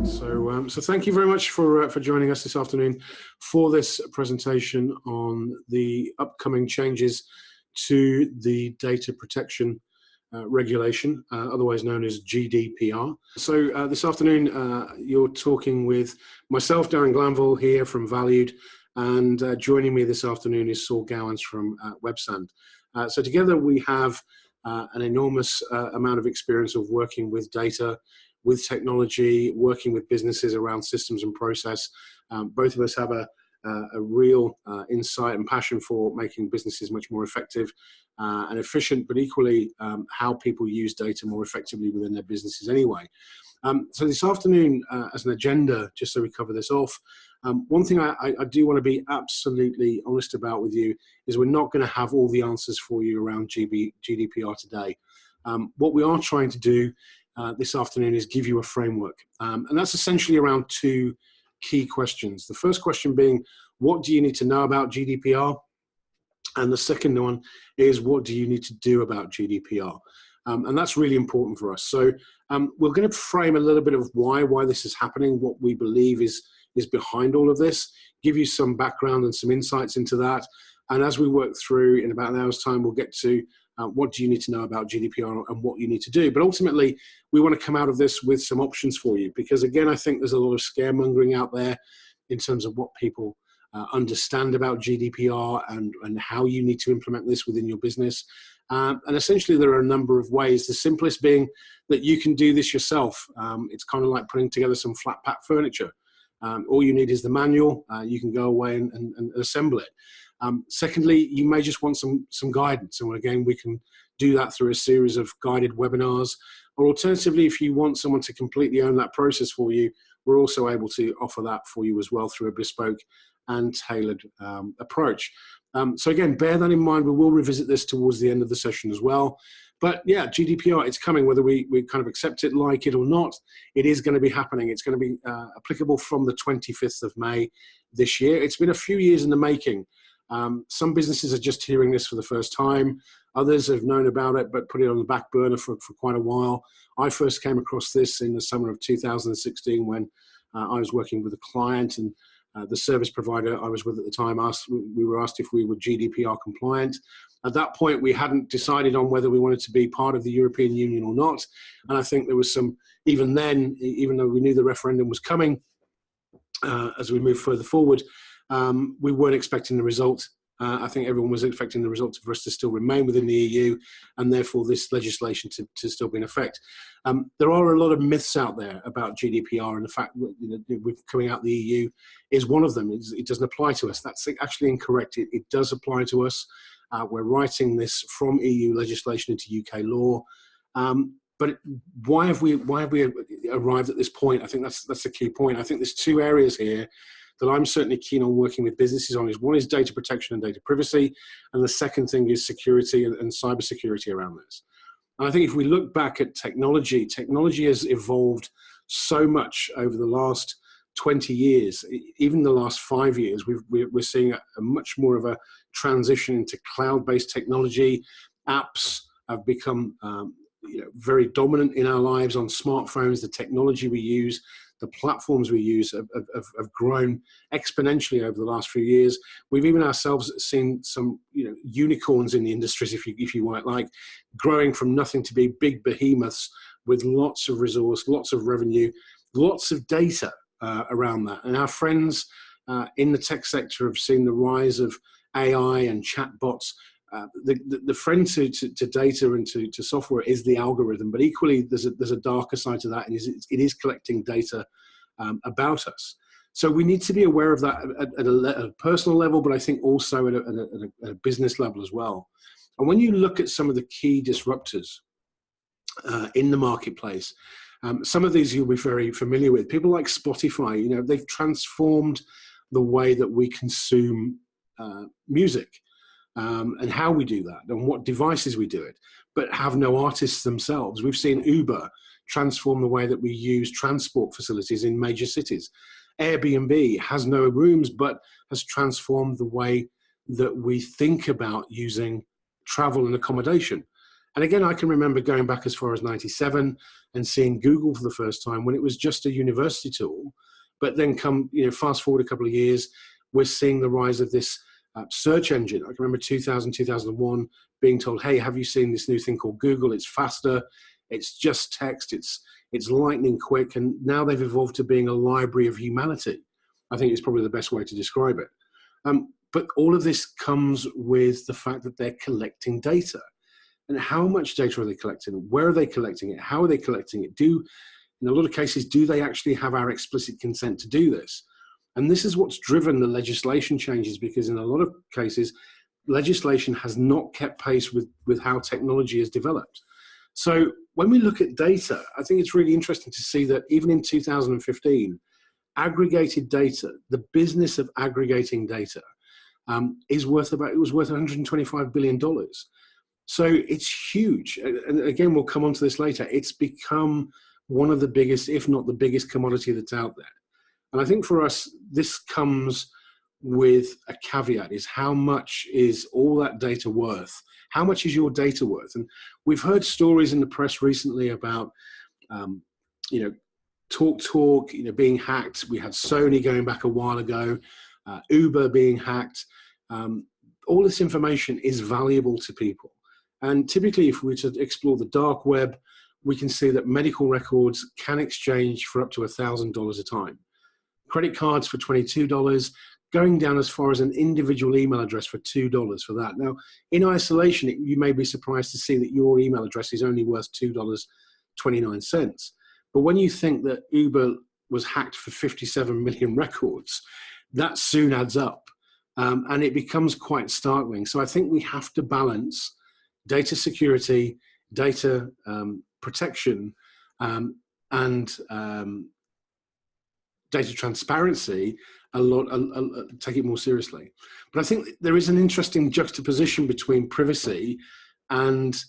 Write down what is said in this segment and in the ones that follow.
So thank you very much for joining us this afternoon for this presentation on the upcoming changes to the data protection regulation, otherwise known as GDPR. So this afternoon, you're talking with myself, Darren Glanville, here from Valued, and joining me this afternoon is Saul Gowens from Websand. So together we have an enormous amount of experience of working with data, with technology, working with businesses around systems and process. Both of us have a real insight and passion for making businesses much more effective and efficient, but equally how people use data more effectively within their businesses anyway. So this afternoon, as an agenda, just so we cover this off, one thing I do want to be absolutely honest about with you is we're not going to have all the answers for you around GDPR today. What we are trying to do this afternoon is give you a framework. And that's essentially around two key questions. The first question being, what do you need to know about GDPR? And the second one is, what do you need to do about GDPR? And that's really important for us. So we're going to frame a little bit of why this is happening, what we believe is behind all of this, give you some background and some insights into that. And as we work through, in about an hour's time, we'll get to what do you need to know about GDPR and what you need to do. But ultimately, we want to come out of this with some options for you, because again, I think there's a lot of scaremongering out there in terms of what people understand about GDPR and how you need to implement this within your business. And essentially, there are a number of ways. The simplest being that you can do this yourself. It's kind of like putting together some flat pack furniture. All you need is the manual. You can go away and assemble it. Secondly, you may just want some guidance. And again, we can do that through a series of guided webinars. Or alternatively, if you want someone to completely own that process for you, we're also able to offer that for you as well through a bespoke and tailored approach. So again, bear that in mind. We will revisit this towards the end of the session as well. But yeah, GDPR, it's coming, whether we kind of accept it, like it or not, it is going to be happening. It's going to be applicable from the 25th of May this year. It's been a few years in the making. Some businesses are just hearing this for the first time. Others have known about it, but put it on the back burner for quite a while. I first came across this in the summer of 2016 when I was working with a client, and the service provider I was with at the time we were asked if we were GDPR compliant. At that point, we hadn't decided on whether we wanted to be part of the European Union or not. And I think there was some, even then, even though we knew the referendum was coming, as we move further forward, we weren't expecting the result. I think everyone was expecting the result for us to still remain within the EU, and therefore this legislation to still be in effect. There are a lot of myths out there about GDPR, and the fact that we're coming out of the EU is one of them. It doesn't apply to us. That's actually incorrect. It does apply to us. We're writing this from EU legislation into UK law. But why have we arrived at this point? I think that's the key point. I think there's two areas here that I'm certainly keen on working with businesses on. One is data protection and data privacy, and the second thing is security and cybersecurity around this. And I think if we look back at technology has evolved so much over the last 20 years, even the last 5 years. We're seeing a much more of a transition into cloud-based technology. Apps have become very dominant in our lives on smartphones. The technology we use, the platforms we use have grown exponentially over the last few years. We've even ourselves seen some unicorns in the industries, if you might like, growing from nothing to be big behemoths with lots of resource, lots of revenue, lots of data around that. And our friends in the tech sector have seen the rise of AI and chatbots. The friend to data and to software is the algorithm, but equally there's a darker side to that, and it is collecting data about us. So we need to be aware of that at a personal level, but I think also at a business level as well. And when you look at some of the key disruptors in the marketplace, some of these you'll be very familiar with. People like Spotify, they've transformed the way that we consume music. And how we do that and what devices we do it, but have no artists themselves. We've seen Uber transform the way that we use transport facilities in major cities. Airbnb has no rooms, but has transformed the way that we think about using travel and accommodation. And again, I can remember going back as far as 97 and seeing Google for the first time when it was just a university tool. But then fast forward a couple of years, we're seeing the rise of this search engine. I can remember 2000, 2001 being told, hey, have you seen this new thing called Google? It's faster, it's just text, it's lightning quick. And now they've evolved to being a library of humanity. I think it's probably the best way to describe it. But all of this comes with the fact that they're collecting data. And how much data are they collecting? Where are they collecting it? How are they collecting it? In a lot of cases, do they actually have our explicit consent to do this? And this is what's driven the legislation changes, because in a lot of cases, legislation has not kept pace with how technology has developed. So when we look at data, I think it's really interesting to see that even in 2015, aggregated data, the business of aggregating data, was worth $125 billion. So it's huge. And again, we'll come on to this later. It's become one of the biggest, if not the biggest commodity that's out there. And I think for us, this comes with a caveat, is how much is all that data worth? How much is your data worth? And we've heard stories in the press recently about, TalkTalk, being hacked. We had Sony going back a while ago, Uber being hacked. All this information is valuable to people. And typically, if we were to explore the dark web, we can see that medical records can exchange for up to $1,000 a time. Credit cards for $22, going down as far as an individual email address for $2 for that. Now, in isolation, you may be surprised to see that your email address is only worth $2.29. But when you think that Uber was hacked for 57 million records, that soon adds up. And it becomes quite startling. So I think we have to balance data security, data protection, and data transparency take it more seriously. But I think there is an interesting juxtaposition between privacy and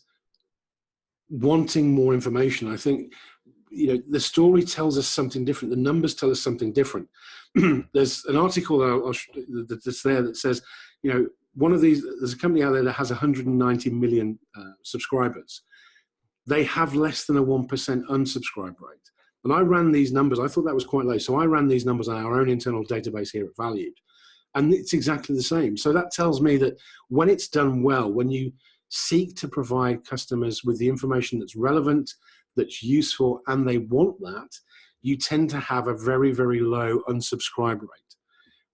wanting more information. I think the story tells us something different. The numbers tell us something different. There's an article that's there that says, there's a company out there that has 190 million subscribers. They have less than a 1% unsubscribe rate. And I ran these numbers. I thought that was quite low. So I ran these numbers on our own internal database here at Valued. And it's exactly the same. So that tells me that when it's done well, when you seek to provide customers with the information that's relevant, that's useful, and they want that, you tend to have a very, very low unsubscribe rate.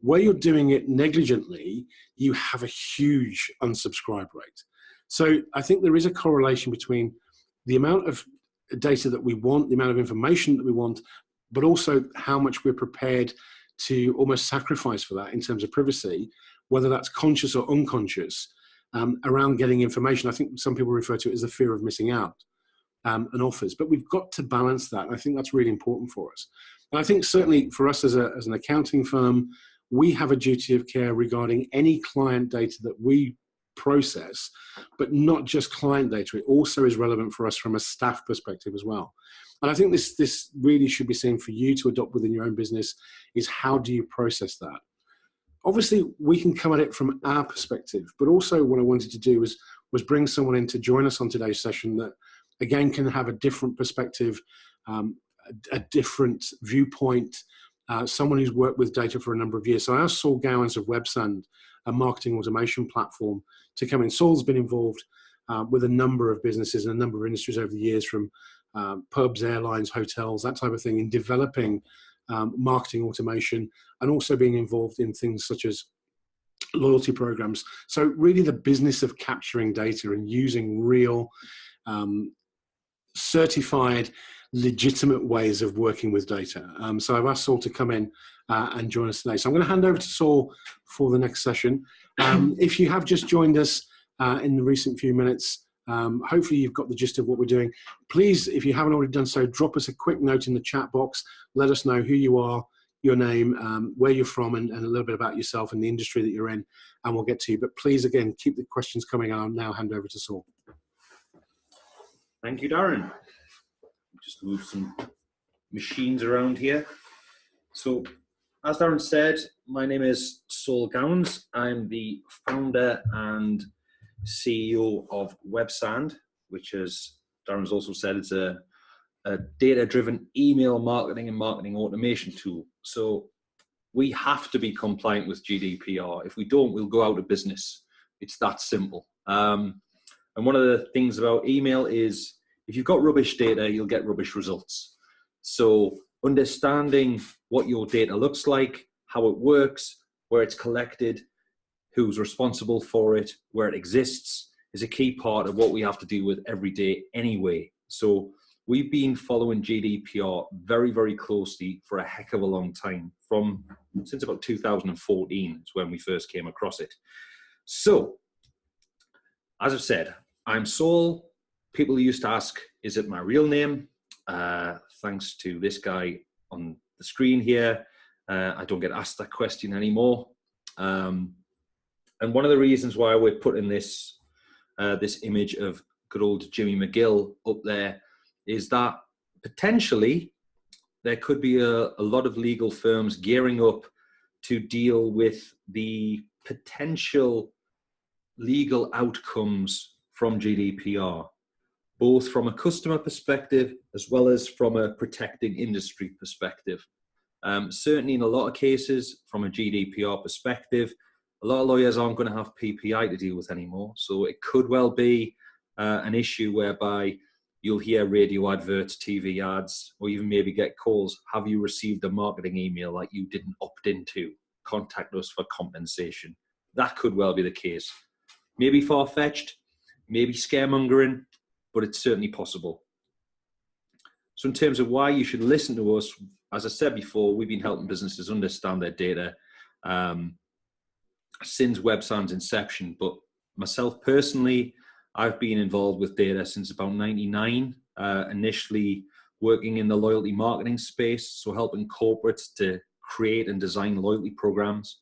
Where you're doing it negligently, you have a huge unsubscribe rate. So I think there is a correlation between the amount of data that we want, the amount of information that we want, but also how much we're prepared to almost sacrifice for that in terms of privacy, whether that's conscious or unconscious, around getting information. I think some people refer to it as the fear of missing out. And offers, but we've got to balance that. I think that's really important for us. And I think certainly for us as an accounting firm, we have a duty of care regarding any client data that we process, but not just client data. It also is relevant for us from a staff perspective as well. And I think this really should be seen for you to adopt within your own business, is how do you process that? Obviously, we can come at it from our perspective, but also what I wanted to do was bring someone in to join us on today's session that, again, can have a different perspective, a different viewpoint, someone who's worked with data for a number of years. So I asked Saul Gowens of Websand, a marketing automation platform, to come in. Saul's been involved with a number of businesses and a number of industries over the years, from pubs, airlines, hotels, that type of thing, in developing marketing automation, and also being involved in things such as loyalty programs. So really the business of capturing data and using real certified, legitimate ways of working with data. So I've asked Saul to come in and join us today. So I'm going to hand over to Saul for the next session. If you have just joined us in the recent few minutes, hopefully you've got the gist of what we're doing. Please, if you haven't already done so, drop us a quick note in the chat box. Let us know who you are, your name, where you're from, and a little bit about yourself and the industry that you're in, and we'll get to you. But please, again, keep the questions coming. I'll now hand over to Saul. Thank you, Darren. Just move some machines around here. So, as Darren said, my name is Saul Gowens. I'm the founder and CEO of Websand. which, as Darren's also said, it's a data-driven email marketing and marketing automation tool. So we have to be compliant with GDPR. If we don't, we'll go out of business. It's that simple. And one of the things about email is if you've got rubbish data, you'll get rubbish results. So understanding what your data looks like, how it works, where it's collected, who's responsible for it, where it exists, is a key part of what we have to deal with every day anyway. So we've been following GDPR very, very closely for a heck of a long time, since about 2014 is when we first came across it. So, as I've said, I'm Saul. People used to ask, is it my real name? Thanks to this guy on the screen here, I don't get asked that question anymore. And one of the reasons why we're putting this image of good old Jimmy McGill up there is that potentially there could be a lot of legal firms gearing up to deal with the potential legal outcomes from GDPR, both from a customer perspective as well as from a protecting industry perspective. Certainly in a lot of cases, from a GDPR perspective, a lot of lawyers aren't going to have PPI to deal with anymore. So it could well be an issue whereby you'll hear radio adverts, TV ads, or even maybe get calls. Have you received a marketing email that you didn't opt into? Contact us for compensation. That could well be the case. Maybe far-fetched, maybe scaremongering, but it's certainly possible. So in terms of why you should listen to us, as I said before, we've been helping businesses understand their data since Websand's inception. But myself personally, I've been involved with data since about 99, initially working in the loyalty marketing space, so helping corporates to create and design loyalty programs.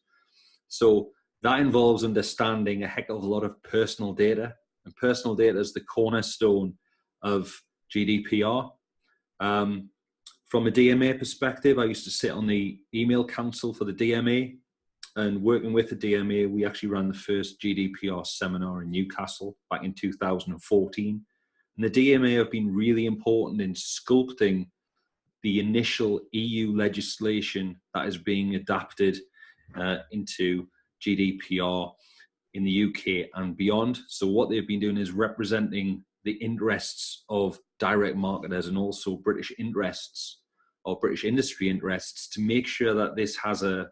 So that involves understanding a heck of a lot of personal data, and personal data is the cornerstone of GDPR. From a DMA perspective, I used to sit on the email council for the DMA, and working with the DMA, we actually ran the first GDPR seminar in Newcastle back in 2014. And the DMA have been really important in sculpting the initial EU legislation that is being adapted into GDPR in the UK and beyond. So what they've been doing is representing the interests of direct marketers and also British interests or British industry interests to make sure that this has a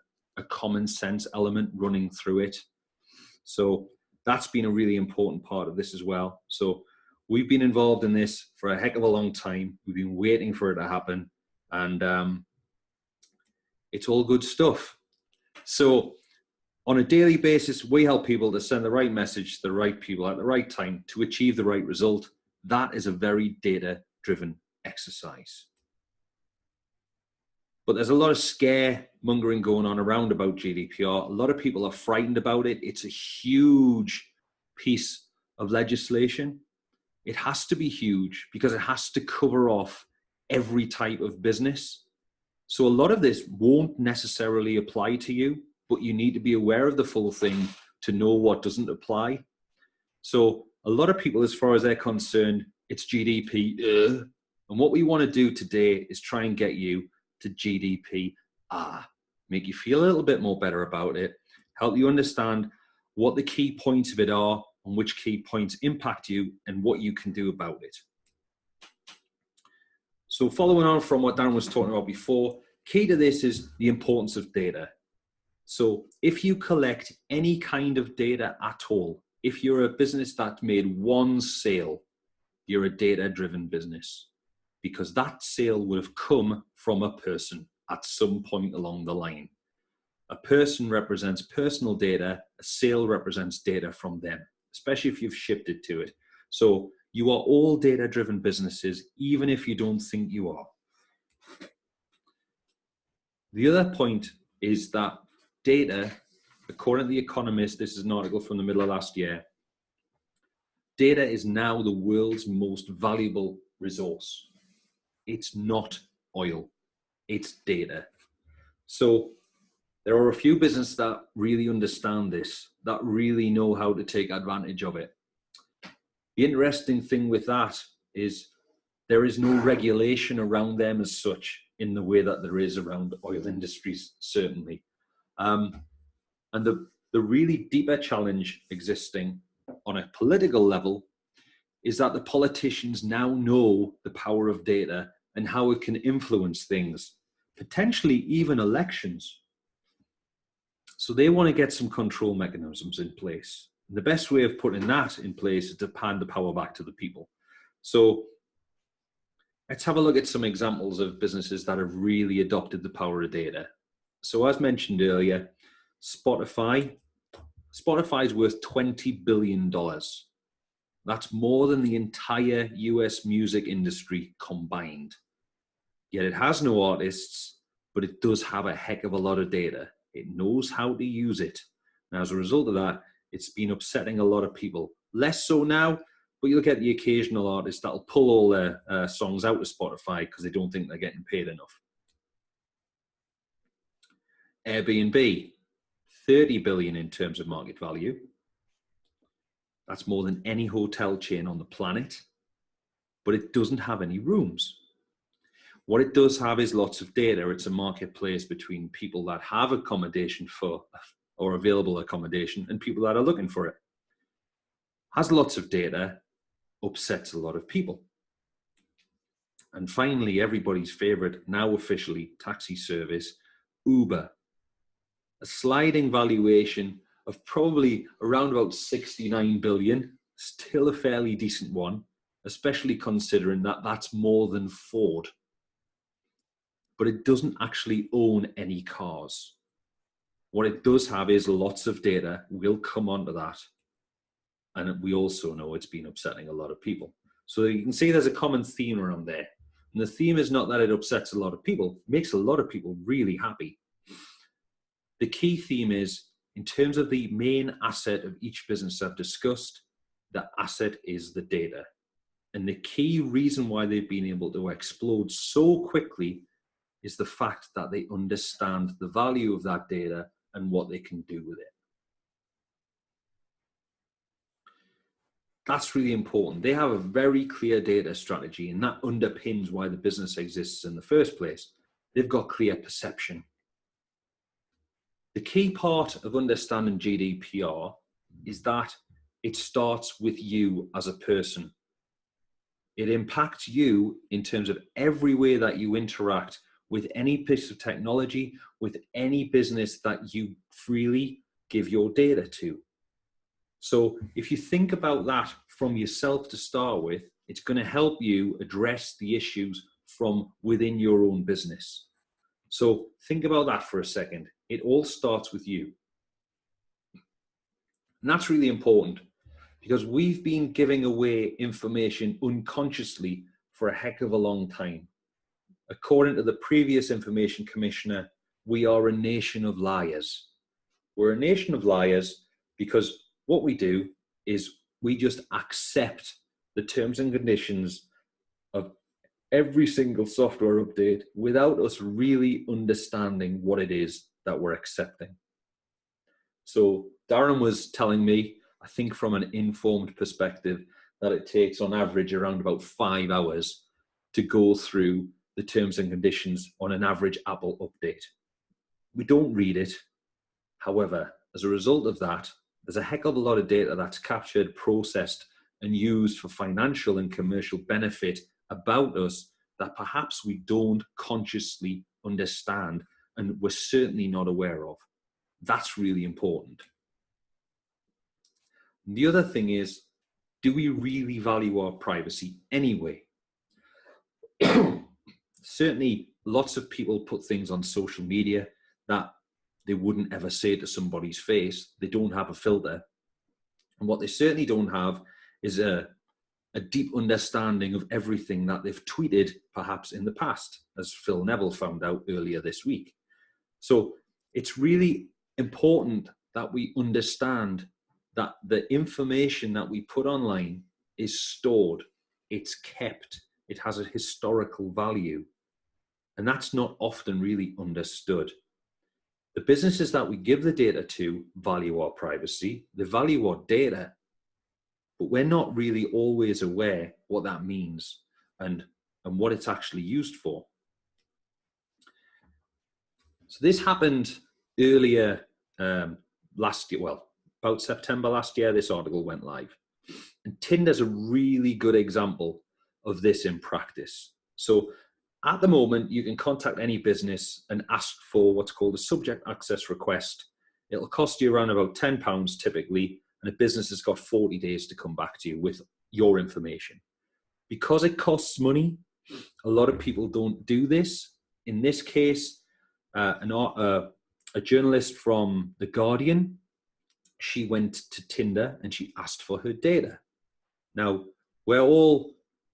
common sense element running through it. So that's been a really important part of this as well. So we've been involved in this for a heck of a long time. We've been waiting for it to happen, and it's all good stuff. So on a daily basis, we help people to send the right message to the right people at the right time to achieve the right result. That is a very data-driven exercise. But there's a lot of scaremongering going on around about GDPR. A lot of people are frightened about it. It's a huge piece of legislation. It has to be huge because it has to cover off every type of business. So a lot of this won't necessarily apply to you, but you need to be aware of the full thing to know what doesn't apply. So a lot of people, as far as they're concerned, it's GDP. And what we want to do today is try and get you to GDPR, make you feel a little bit more better about it, help you understand what the key points of it are and which key points impact you and what you can do about it. So following on from what Darren was talking about before, key to this is the importance of data. So if you collect any kind of data at all, if you're a business that made one sale, you're a data-driven business, because that sale would have come from a person at some point along the line. A person represents personal data, a sale represents data from them, especially if you've shipped it to it. So you are all data-driven businesses, even if you don't think you are. The other point is that data, according to The Economist, this is an article from the middle of last year, data is now the world's most valuable resource. It's not oil, it's data. So there are a few businesses that really understand this, that really know how to take advantage of it. The interesting thing with that is there is no regulation around them as such in the way that there is around oil industries, certainly. And the really deeper challenge existing on a political level is that the politicians now know the power of data and how it can influence things, potentially even elections. So they want to get some control mechanisms in place. And the best way of putting that in place is to hand the power back to the people. So let's have a look at some examples of businesses that have really adopted the power of data. So as mentioned earlier, Spotify is worth $20 billion. That's more than the entire US music industry combined. Yet it has no artists, but it does have a heck of a lot of data. It knows how to use it. And as a result of that, it's been upsetting a lot of people. Less so now, but you'll get the occasional artist that'll pull all their songs out of Spotify because they don't think they're getting paid enough. Airbnb, 30 billion in terms of market value. That's more than any hotel chain on the planet, but it doesn't have any rooms. What it does have is lots of data. It's a marketplace between people that have accommodation for, or available accommodation, and people that are looking for it. Has lots of data, upsets a lot of people. And finally, everybody's favorite, now officially, taxi service, Uber. A sliding valuation of probably around about 69 billion, still a fairly decent one, especially considering that that's more than Ford. But it doesn't actually own any cars. What it does have is lots of data. We'll come onto that. And we also know it's been upsetting a lot of people. So you can see there's a common theme around there. And the theme is not that it upsets a lot of people, it makes a lot of people really happy. The key theme is, in terms of the main asset of each business I've discussed, the asset is the data. And the key reason why they've been able to explode so quickly is the fact that they understand the value of that data and what they can do with it. That's really important. They have a very clear data strategy, and that underpins why the business exists in the first place. They've got clear perception. The key part of understanding GDPR is that it starts with you as a person. It impacts you in terms of every way that you interact with any piece of technology, with any business that you freely give your data to. So if you think about that from yourself to start with, it's going to help you address the issues from within your own business. So think about that for a second. It all starts with you. And that's really important because we've been giving away information unconsciously for a heck of a long time. According to the previous information commissioner, we are a nation of liars. We're a nation of liars because what we do is we just accept the terms and conditions of every single software update without us really understanding what it is that we're accepting. So Darren was telling me, I think from an informed perspective, that it takes on average around about 5 hours to go through the terms and conditions on an average Apple update. We don't read it. However, as a result of that, there's a heck of a lot of data that's captured, processed, and used for financial and commercial benefit about us that perhaps we don't consciously understand and we're certainly not aware of. That's really important. And the other thing is, do we really value our privacy anyway? Certainly, lots of people put things on social media that they wouldn't ever say to somebody's face. They don't have a filter. And what they certainly don't have is a deep understanding of everything that they've tweeted, perhaps in the past, as Phil Neville found out earlier this week. So it's really important that we understand that the information that we put online is stored, it's kept, it has a historical value. And that's not often really understood. The businesses that we give the data to value our privacy, they value our data, but we're not really always aware what that means and what it's actually used for. So this happened earlier last year, well, about September last year, this article went live. And Tinder's a really good example of this in practice. So at the moment, you can contact any business and ask for what's called a subject access request. It'll cost you around about £10 typically, and a business has got 40 days to come back to you with your information. Because it costs money, a lot of people don't do this. In this case, a journalist from The Guardian, she went to Tinder and she asked for her data. Now, we're all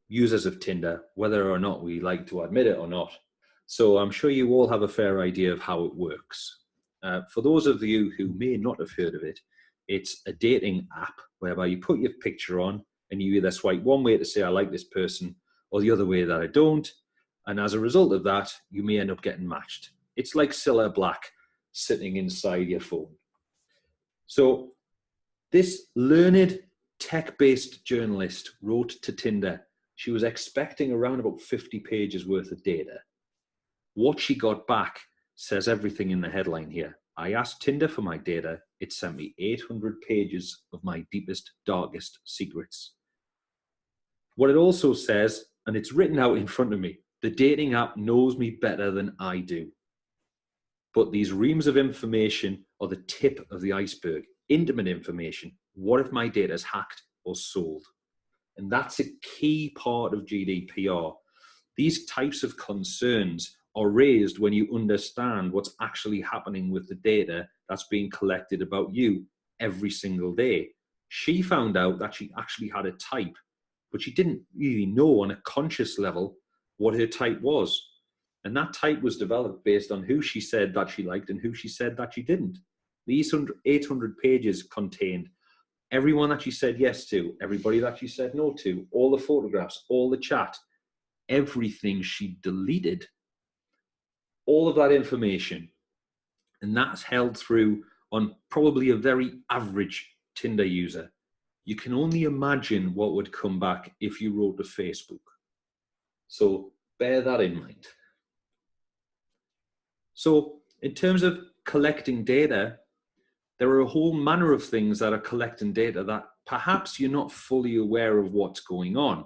users of Tinder, whether or not we like to admit it or not. So I'm sure you all have a fair idea of how it works. For those of you who may not have heard of it, it's a dating app whereby you put your picture on and you either swipe one way to say, I like this person, or the other way that I don't. And as a result of that, you may end up getting matched. It's like Cilla Black sitting inside your phone. So this learned tech-based journalist wrote to Tinder. She was expecting around about 50 pages worth of data. What she got back says everything in the headline here. I asked Tinder for my data. It sent me 800 pages of my deepest, darkest secrets. What it also says, and it's written out in front of me, the dating app knows me better than I do. But these reams of information are the tip of the iceberg. Intimate information. What if my data is hacked or sold? And that's a key part of GDPR. These types of concerns are raised when you understand what's actually happening with the data that's being collected about you every single day. She found out that she actually had a type, but she didn't really know on a conscious level what her type was. And that type was developed based on who she said that she liked and who she said that she didn't. These 800 pages contained everyone that she said yes to, everybody that she said no to, all the photographs, all the chat, everything she deleted, all of that information. And that's held through on probably a very average Tinder user. You can only imagine what would come back if you wrote to Facebook. So bear that in mind. So in terms of collecting data, there are a whole manner of things that are collecting data that perhaps you're not fully aware of what's going on.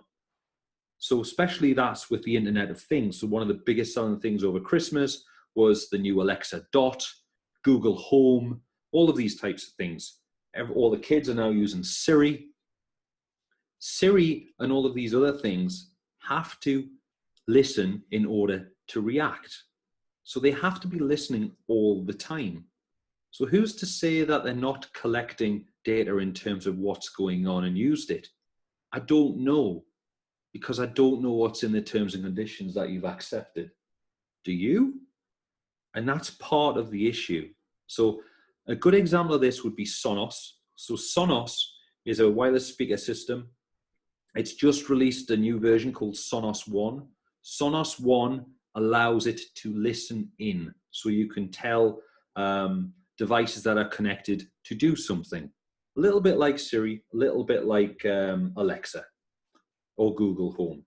So especially that's with the Internet of Things. So one of the biggest selling things over Christmas was the new Alexa Dot, Google Home, all of these types of things. All the kids are now using Siri. Siri and all of these other things have to listen in order to react. So they have to be listening all the time. So who's to say that they're not collecting data in terms of what's going on and used it? I don't know, because I don't know what's in the terms and conditions that you've accepted. Do you? And that's part of the issue. So a good example of this would be Sonos. So Sonos is a wireless speaker system. It's just released a new version called Sonos One. Sonos One allows it to listen in. So you can tell devices that are connected to do something. A little bit like Siri, a little bit like Alexa or Google Home.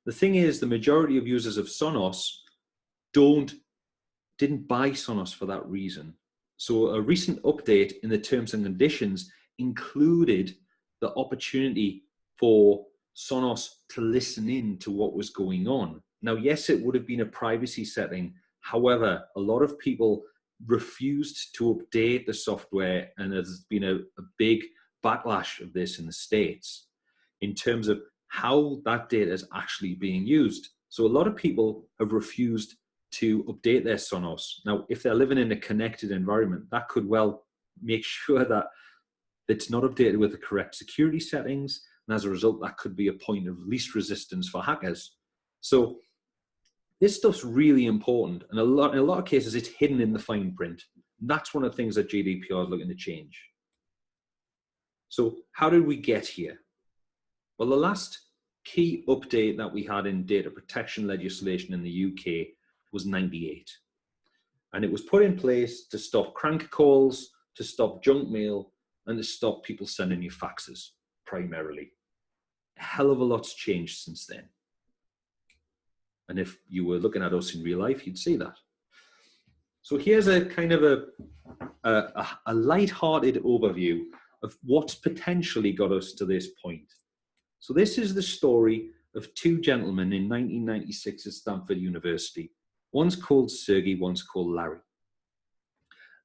The thing is, the majority of users of Sonos didn't buy Sonos for that reason. So a recent update in the terms and conditions included the opportunity for Sonos to listen in to what was going on. Now, yes, it would have been a privacy setting. However, a lot of people refused to update the software, and there's been a big backlash of this in the States in terms of how that data is actually being used. So a lot of people have refused to update their Sonos. Now, if they're living in a connected environment, that could well make sure that it's not updated with the correct security settings, and as a result, that could be a point of least resistance for hackers. So this stuff's really important, and in a lot of cases, it's hidden in the fine print. That's one of the things that GDPR is looking to change. So how did we get here? Well, the last key update that we had in data protection legislation in the UK was 98. And it was put in place to stop crank calls, to stop junk mail, and to stop people sending you faxes. primarily. A hell of a lot's changed since then. And if you were looking at us in real life, you'd see that. So here's a kind of a light-hearted overview of what's potentially got us to this point. So this is the story of two gentlemen in 1996 at Stanford University. One's called Sergey, one's called Larry.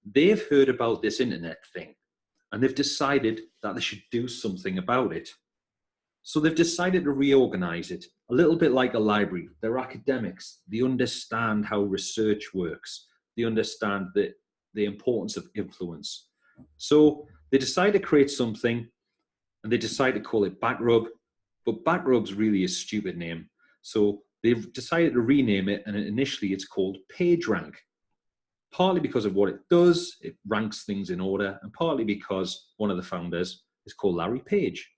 They've heard about this internet thing, and they've decided that they should do something about it. So they've decided to reorganize it, a little bit like a library. They're academics. They understand how research works. They understand the importance of influence. So they decide to create something, and they decide to call it Backrub, but Backrub's really a stupid name. So they've decided to rename it, and initially it's called PageRank. Partly because of what it does, it ranks things in order, and partly because one of the founders is called Larry Page.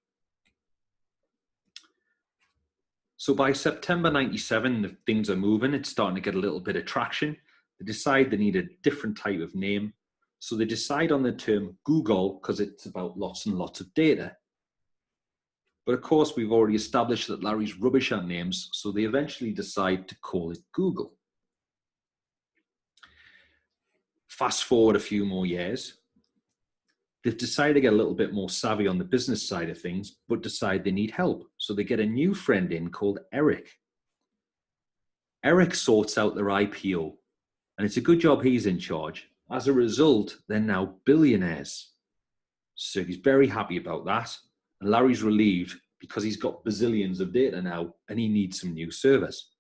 So by September 97, things are moving. It's starting to get a little bit of traction. They decide they need a different type of name. So they decide on the term Google because it's about lots and lots of data. But of course, we've already established that Larry's rubbish at names, so they eventually decide to call it Google. Fast forward a few more years, they've decided to get a little bit more savvy on the business side of things, but decide they need help. So they get a new friend in called Eric. Eric sorts out their IPO, and it's a good job he's in charge. As a result, they're now billionaires. Sergey's very happy about that, and Larry's relieved because he's got bazillions of data now, and he needs some new servers.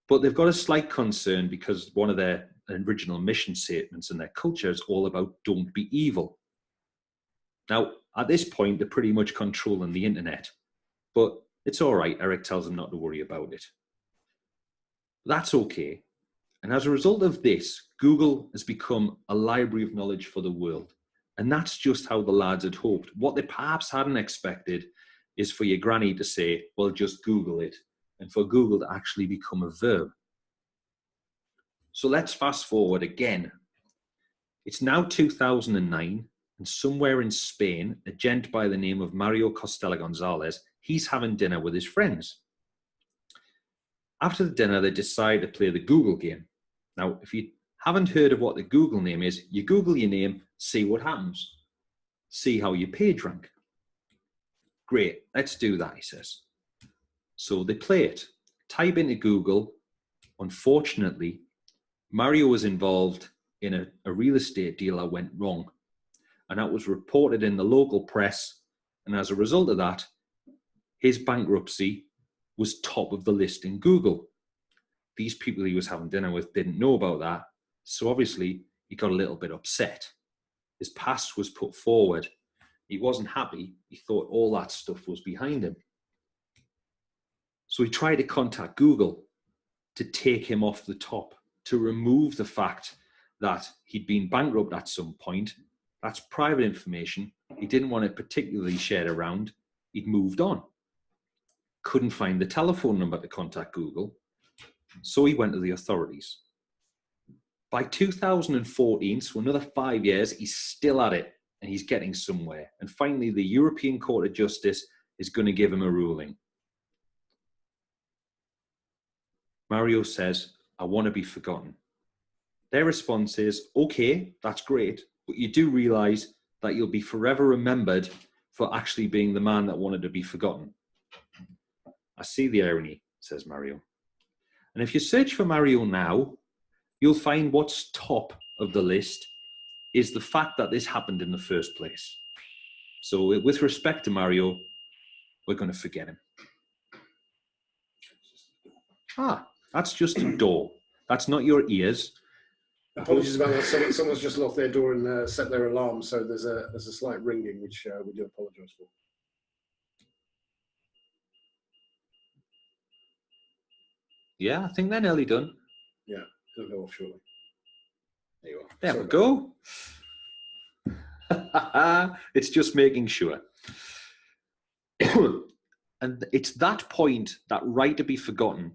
But they've got a slight concern because one of their original mission statements and their culture is all about don't be evil. Now, at this point, they're pretty much controlling the internet, but it's all right. Eric tells them not to worry about it. That's okay. And as a result of this, Google has become a library of knowledge for the world. And that's just how the lads had hoped. What they perhaps hadn't expected is for your granny to say, well, just Google it, and for Google to actually become a verb. So let's fast forward again. It's now 2009, and somewhere in Spain, a gent by the name of Mario Costella Gonzalez, he's having dinner with his friends. After the dinner, they decide to play the Google game. Now, if you haven't heard of what the Google name is, you Google your name, see what happens. See how your page rank. Great, let's do that, he says. So they play it. Type into Google. Unfortunately, Mario was involved in a real estate deal that went wrong. And that was reported in the local press. And as a result of that, his bankruptcy was top of the list in Google. These people he was having dinner with didn't know about that. So obviously, he got a little bit upset. His past was put forward. He wasn't happy. He thought all that stuff was behind him. So he tried to contact Google to take him off the top, to remove the fact that he'd been bankrupt at some point. That's private information. He didn't want it particularly shared around. He'd moved on. Couldn't find the telephone number to contact Google. So he went to the authorities. By 2014, so another 5 years, he's still at it and he's getting somewhere. And finally, the European Court of Justice is going to give him a ruling. Mario says, I want to be forgotten. Their response is, okay, that's great, but you do realize that you'll be forever remembered for actually being the man that wanted to be forgotten. I see the irony, says Mario. And if you search for Mario now, you'll find what's top of the list is the fact that this happened in the first place. So with respect to Mario, we're going to forget him. That's just a door. That's not your ears. Apologies about that. Someone's just locked their door and set their alarm, so there's a slight ringing, which we do apologise for. Yeah, I think they're nearly done. Yeah, it'll go off shortly. There you are. There Sorry we go. It's just making sure. And it's that point, that right to be forgotten,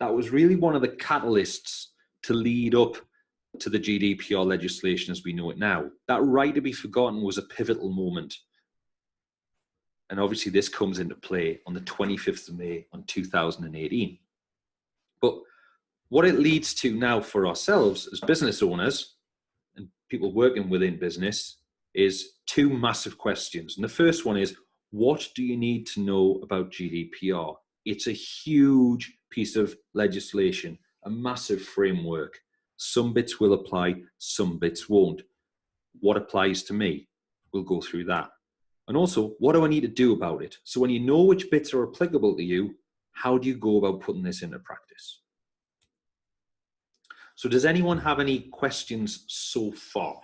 that was really one of the catalysts to lead up to the GDPR legislation as we know it now. That right to be forgotten was a pivotal moment. And obviously this comes into play on the 25th of May on 2018. But what it leads to now for ourselves as business owners and people working within business is two massive questions. And the first one is, what do you need to know about GDPR? It's a huge piece of legislation, a massive framework. Some bits will apply, some bits won't. What applies to me? We'll go through that. And also, what do I need to do about it? So when you know which bits are applicable to you, how do you go about putting this into practice? So does anyone have any questions so far?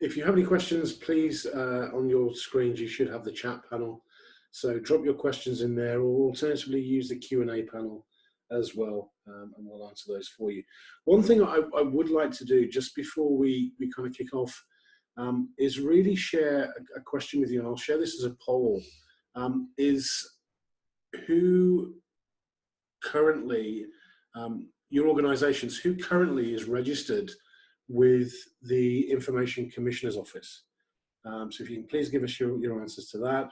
If you have any questions, please, on your screens, you should have the chat panel. So drop your questions in there, or alternatively use the Q&A panel as well, and we'll answer those for you. One thing I would like to do just before we kind of kick off is really share a question with you, and I'll share this as a poll, is who currently, your organizations, who currently is registered with the Information Commissioner's Office? So if you can please give us your answers to that,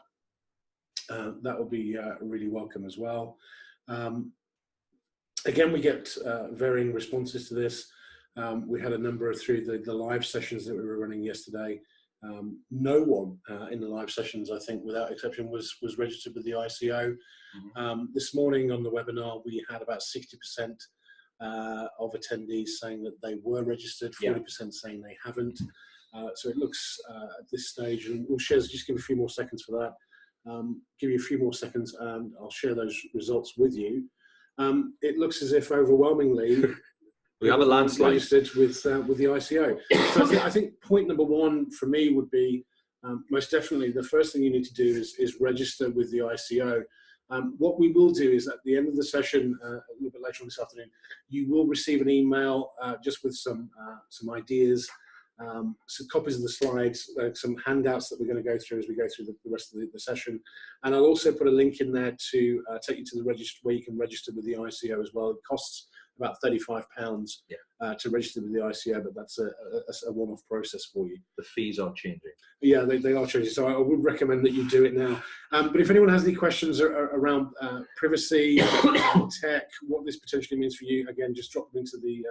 that would be really welcome as well. Again, we get varying responses to this. We had a number through the live sessions that we were running yesterday. No one in the live sessions, I think, without exception, was registered with the ICO. This morning on the webinar, we had about 60% of attendees saying that they were registered, 40% saying they haven't. So it looks at this stage, and we'll share, just give a few more seconds for that. Give you a few more seconds and I'll share those results with you. It looks as if overwhelmingly we have a landslide registered with the ICO. So I think point number one for me would be most definitely the first thing you need to do is register with the ICO. What we will do is at the end of the session, a little bit later on this afternoon, you will receive an email just with some ideas, some copies of the slides, some handouts that we're going to go through as we go through the rest of the session. And I'll also put a link in there to take you to the register where you can register with the ICO as well. It costs about £35 to register with the ICO, but that's a one-off process for you. The fees are changing. Yeah, they are changing. So I would recommend that you do it now. But if anyone has any questions around privacy, tech, what this potentially means for you, again, just drop them into the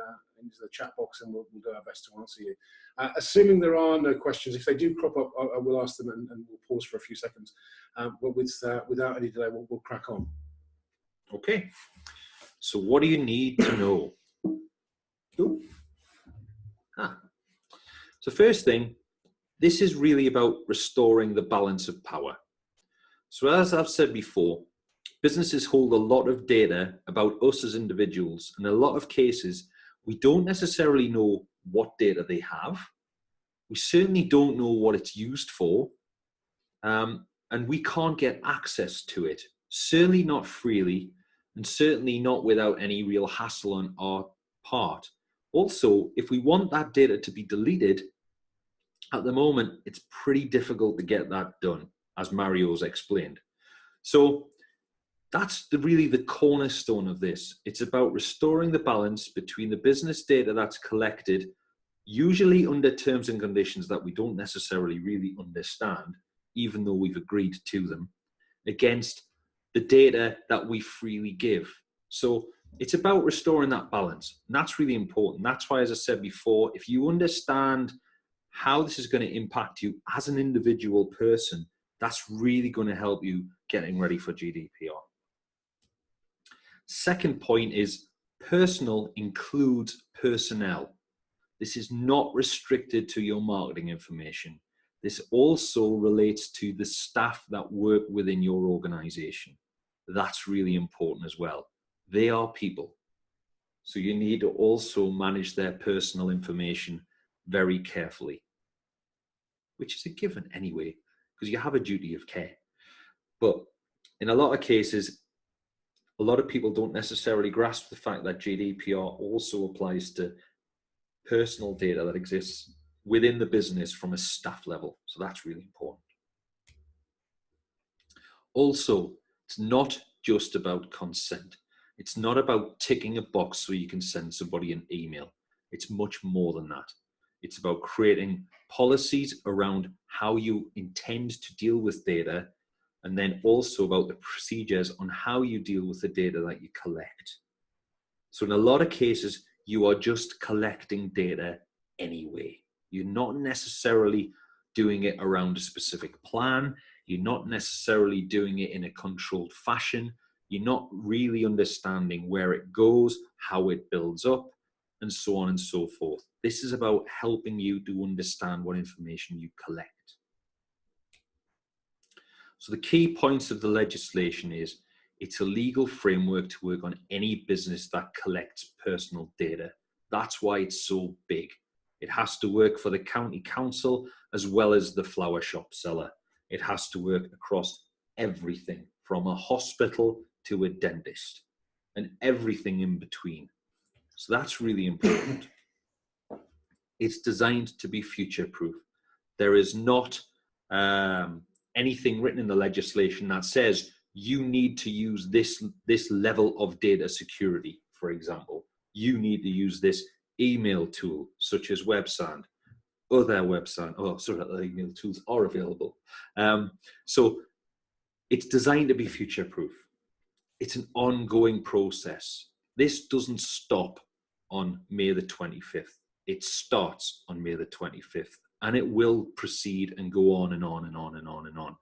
chat box and we'll do our best to answer you. Assuming there are no questions, if they do crop up, I will ask them and we'll pause for a few seconds. But without any delay, we'll crack on. Okay. So what do you need to know? So first thing, this is really about restoring the balance of power. So as I've said before, businesses hold a lot of data about us as individuals. In a lot of cases, we don't necessarily know what data they have. We certainly don't know what it's used for. And we can't get access to it, certainly not freely, and certainly not without any real hassle on our part. Also, if we want that data to be deleted, at the moment, it's pretty difficult to get that done, as Mario's explained. So that's really the cornerstone of this. It's about restoring the balance between the business data that's collected, usually under terms and conditions that we don't necessarily really understand, even though we've agreed to them, against the data that we freely give. So it's about restoring that balance. And that's really important. That's why, as I said before, if you understand how this is going to impact you as an individual person, that's really going to help you getting ready for GDPR. Second point is personal includes personnel. This is not restricted to your marketing information. This also relates to the staff that work within your organization. That's really important as well. They are people. So you need to also manage their personal information very carefully, which is a given anyway, because you have a duty of care. But in a lot of cases, a lot of people don't necessarily grasp the fact that GDPR also applies to personal data that exists within the business from a staff level. So that's really important. Also, it's not just about consent. It's not about ticking a box so you can send somebody an email. It's much more than that. It's about creating policies around how you intend to deal with data, and then also about the procedures on how you deal with the data that you collect. So in a lot of cases, you are just collecting data anyway. You're not necessarily doing it around a specific plan. You're not necessarily doing it in a controlled fashion. You're not really understanding where it goes, how it builds up, and so on and so forth. This is about helping you to understand what information you collect. So the key points of the legislation is it's a legal framework to work on any business that collects personal data. That's why it's so big. It has to work for the county council as well as the flower shop seller. It has to work across everything from a hospital to a dentist and everything in between. So that's really important. It's designed to be future-proof. There is not anything written in the legislation that says you need to use this level of data security, for example. You need to use this email tool, such as Websand. Other email tools are available. So it's designed to be future-proof. It's an ongoing process. This doesn't stop on May the 25th. It starts on May the 25th, and it will proceed and go on and on and on and on and on.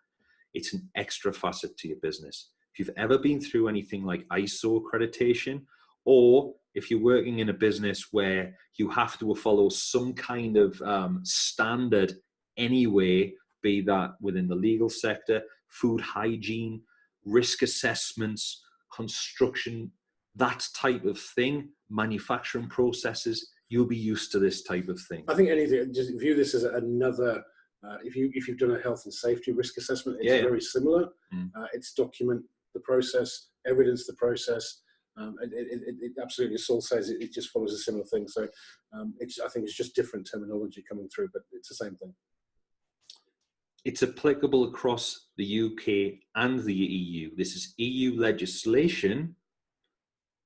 It's an extra facet to your business. If you've ever been through anything like ISO accreditation, or if you're working in a business where you have to follow some kind of standard anyway, be that within the legal sector, food hygiene, risk assessments, construction, that type of thing, manufacturing processes, you'll be used to this type of thing. I think anything, just view this as another, if you've done a health and safety risk assessment, it's very similar. It's document the process, evidence the process. It absolutely, as Saul says, it just follows a similar thing. So I think it's just different terminology coming through, but it's the same thing. It's applicable across the UK and the EU. This is EU legislation,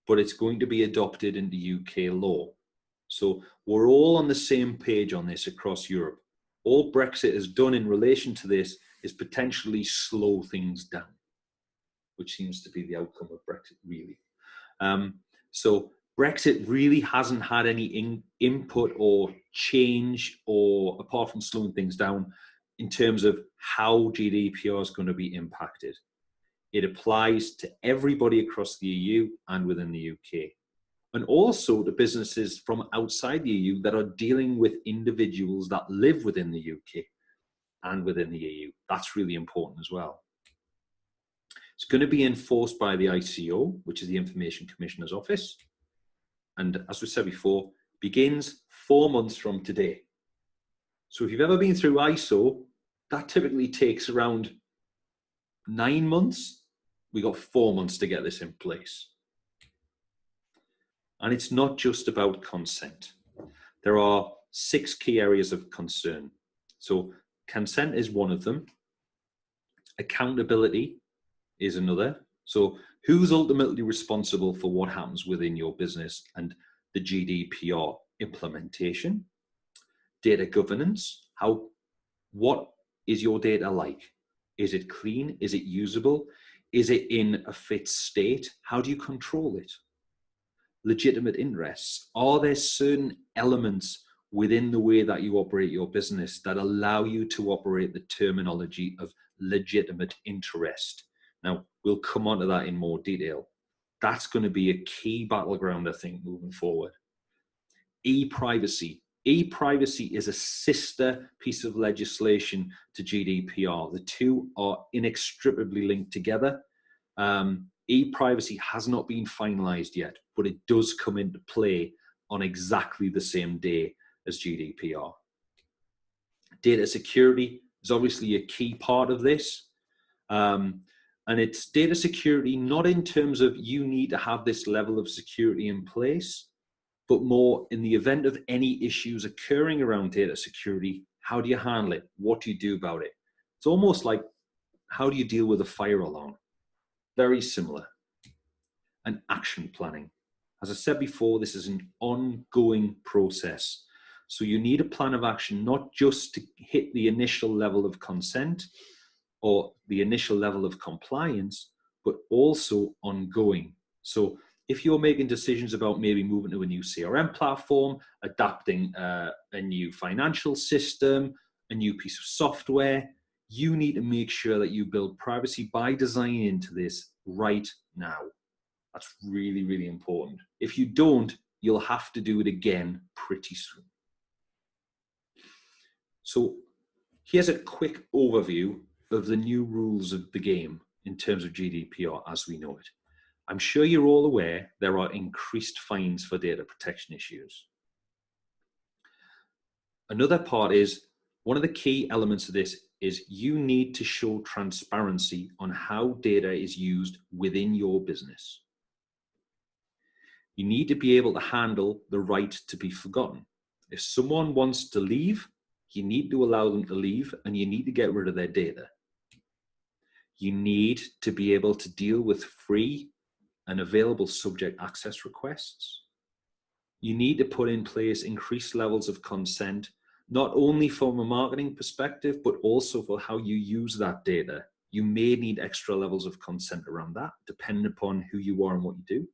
but it's going to be adopted into UK law. So we're all on the same page on this across Europe. All Brexit has done in relation to this is potentially slow things down, which seems to be the outcome of Brexit, really. So Brexit really hasn't had any input or change, or apart from slowing things down, in terms of how GDPR is going to be impacted. It applies to everybody across the EU and within the UK. And also to businesses from outside the EU that are dealing with individuals that live within the UK and within the EU. That's really important as well. It's going to be enforced by the ICO, which is the Information Commissioner's Office. And as we said before, begins 4 months from today. So if you've ever been through ISO, that typically takes around 9 months. We got 4 months to get this in place. And it's not just about consent. There are 6 key areas of concern. So consent is one of them. Accountability is another. So who's ultimately responsible for what happens within your business and the GDPR implementation? Data governance. What is your data like? Is it clean? Is it usable? Is it in a fit state? How do you control it? Legitimate interests. Are there certain elements within the way that you operate your business that allow you to operate the terminology of legitimate interest? Now, we'll come on to that in more detail. That's going to be a key battleground, I think, moving forward. E-privacy. E-privacy is a sister piece of legislation to GDPR. The two are inextricably linked together. E-privacy has not been finalized yet, but it does come into play on exactly the same day as GDPR. Data security is obviously a key part of this. And it's data security not in terms of you need to have this level of security in place, but more in the event of any issues occurring around data security, how do you handle it? What do you do about it? It's almost like, how do you deal with a fire alarm? Very similar. And action planning. As I said before, this is an ongoing process. So you need a plan of action, not just to hit the initial level of consent or the initial level of compliance, but also ongoing. So if you're making decisions about maybe moving to a new CRM platform, adapting a new financial system, a new piece of software, you need to make sure that you build privacy by design into this right now. That's really, really important. If you don't, you'll have to do it again pretty soon. So here's a quick overview of the new rules of the game in terms of GDPR as we know it. I'm sure you're all aware there are increased fines for data protection issues. Another part is, one of the key elements of this is you need to show transparency on how data is used within your business. You need to be able to handle the right to be forgotten. If someone wants to leave, you need to allow them to leave, and you need to get rid of their data. You need to be able to deal with free and available subject access requests. You need to put in place increased levels of consent, not only from a marketing perspective, but also for how you use that data. You may need extra levels of consent around that, depending upon who you are and what you do.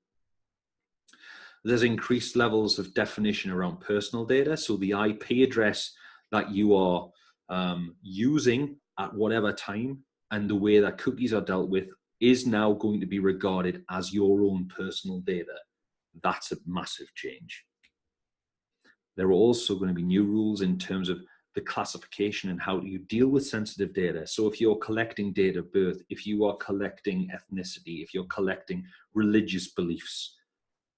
There's increased levels of definition around personal data. So the IP address that you are using at whatever time and the way that cookies are dealt with is now going to be regarded as your own personal data. That's a massive change. There are also going to be new rules in terms of the classification and how you deal with sensitive data. So if you're collecting date of birth, if you are collecting ethnicity, if you're collecting religious beliefs,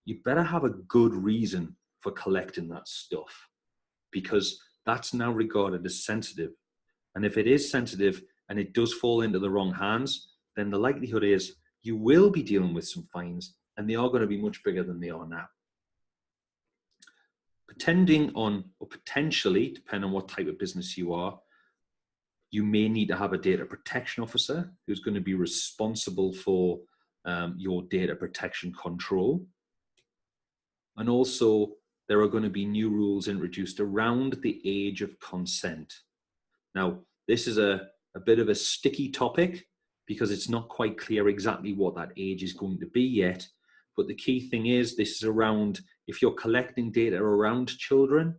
you better have a good reason for collecting that stuff, because that's now regarded as sensitive. And if it is sensitive and it does fall into the wrong hands, then the likelihood is you will be dealing with some fines, and they are going to be much bigger than they are now. Potentially, depending on what type of business you are, you may need to have a data protection officer who's going to be responsible for your data protection control. And also, there are going to be new rules introduced around the age of consent. Now, this is a bit of a sticky topic because it's not quite clear exactly what that age is going to be yet. But the key thing is, this is around, if you're collecting data around children,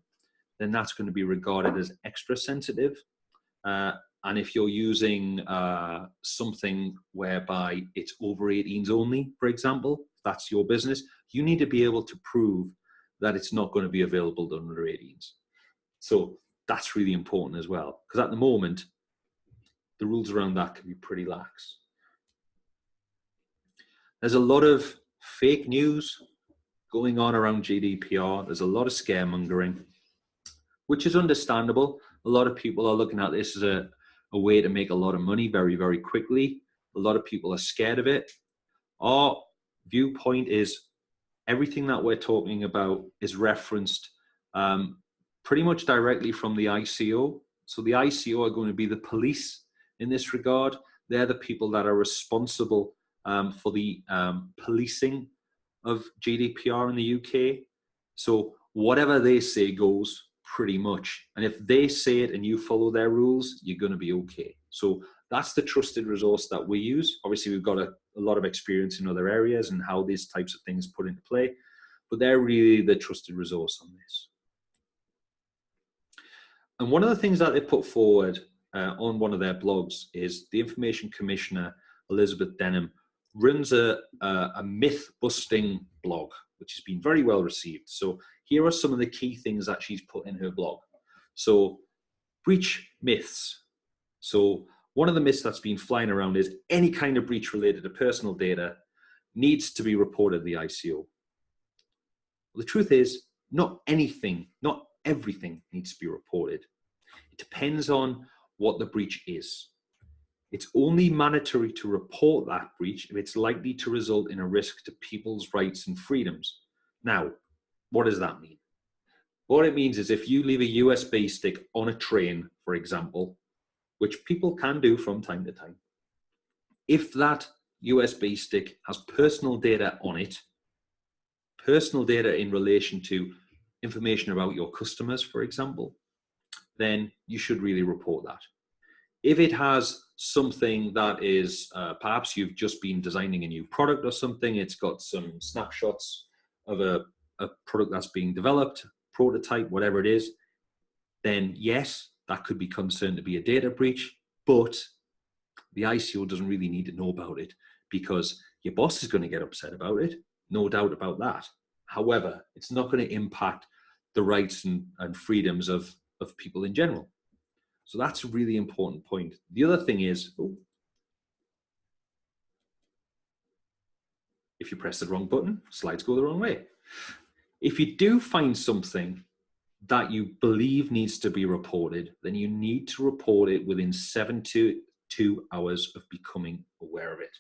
then that's going to be regarded as extra sensitive. And if you're using something whereby it's over 18s only, for example, if that's your business, you need to be able to prove that it's not going to be available to under 18s. So that's really important as well, because at the moment, the rules around that can be pretty lax. There's a lot of fake news going on around GDPR. There's a lot of scaremongering, which is understandable. A lot of people are looking at this as a way to make a lot of money very, very quickly. A lot of people are scared of it. Our viewpoint is everything that we're talking about is referenced pretty much directly from the ICO. So the ICO are going to be the police in this regard. They're the people that are responsible for the policing of GDPR in the UK. So whatever they say goes, pretty much. And if they say it and you follow their rules, you're going to be okay. So that's the trusted resource that we use. Obviously, we've got a lot of experience in other areas and how these types of things put into play, but they're really the trusted resource on this. And one of the things that they put forward on one of their blogs is the Information Commissioner, Elizabeth Denham, runs a myth-busting blog, which has been very well received. So here are some of the key things that she's put in her blog. So breach myths. So one of the myths that's been flying around is any kind of breach related to personal data needs to be reported to the ICO. Well, the truth is, not anything, not everything needs to be reported. It depends on what the breach is. It's only mandatory to report that breach if it's likely to result in a risk to people's rights and freedoms. Now, what does that mean? What it means is if you leave a USB stick on a train, for example, which people can do from time to time, if that USB stick has personal data on it, personal data in relation to information about your customers, for example, then you should really report that. If it has something that is, perhaps you've just been designing a new product or something, it's got some snapshots of a product that's being developed, prototype, whatever it is, then yes, that could be considered to be a data breach, but the ICO doesn't really need to know about it because your boss is going to get upset about it, no doubt about that. However, it's not going to impact the rights and freedoms of people in general. So that's a really important point. The other thing is, if you press the wrong button, slides go the wrong way. If you do find something that you believe needs to be reported, then you need to report it within 72 hours of becoming aware of it.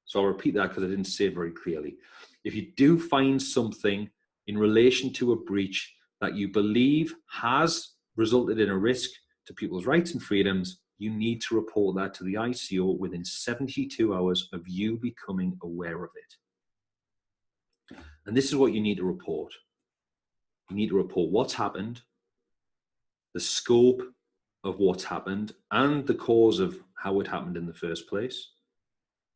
So I'll repeat that because I didn't say it very clearly. If you do find something in relation to a breach that you believe has resulted in a risk to people's rights and freedoms, you need to report that to the ICO within 72 hours of you becoming aware of it. And this is what you need to report. You need to report what's happened, the scope of what's happened, and the cause of how it happened in the first place,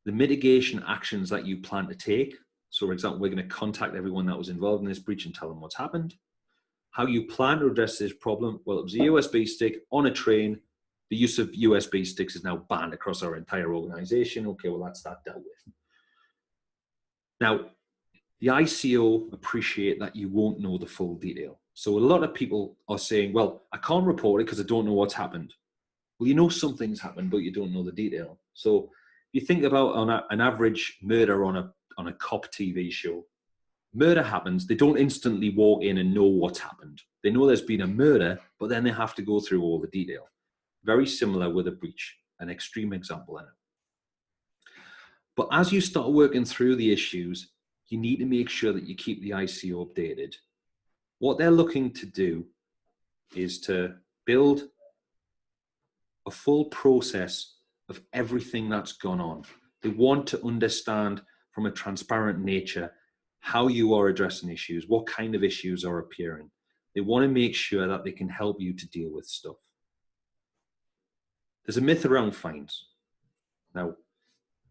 the mitigation actions that you plan to take. So for example, we're going to contact everyone that was involved in this breach and tell them what's happened. How you plan to address this problem? Well, it was a USB stick on a train. The use of USB sticks is now banned across our entire organization. Okay, well, that's that dealt with. Now, the ICO appreciate that you won't know the full detail. So a lot of people are saying, well, I can't report it because I don't know what's happened. Well, you know something's happened, but you don't know the detail. So you think about an average murder on a cop TV show. Murder happens, they don't instantly walk in and know what's happened. They know there's been a murder, but then they have to go through all the detail. Very similar with a breach, an extreme example in it. But as you start working through the issues, you need to make sure that you keep the ICO updated. What they're looking to do is to build a full process of everything that's gone on. They want to understand from a transparent nature how you are addressing issues, what kind of issues are appearing. They want to make sure that they can help you to deal with stuff. There's a myth around fines. Now,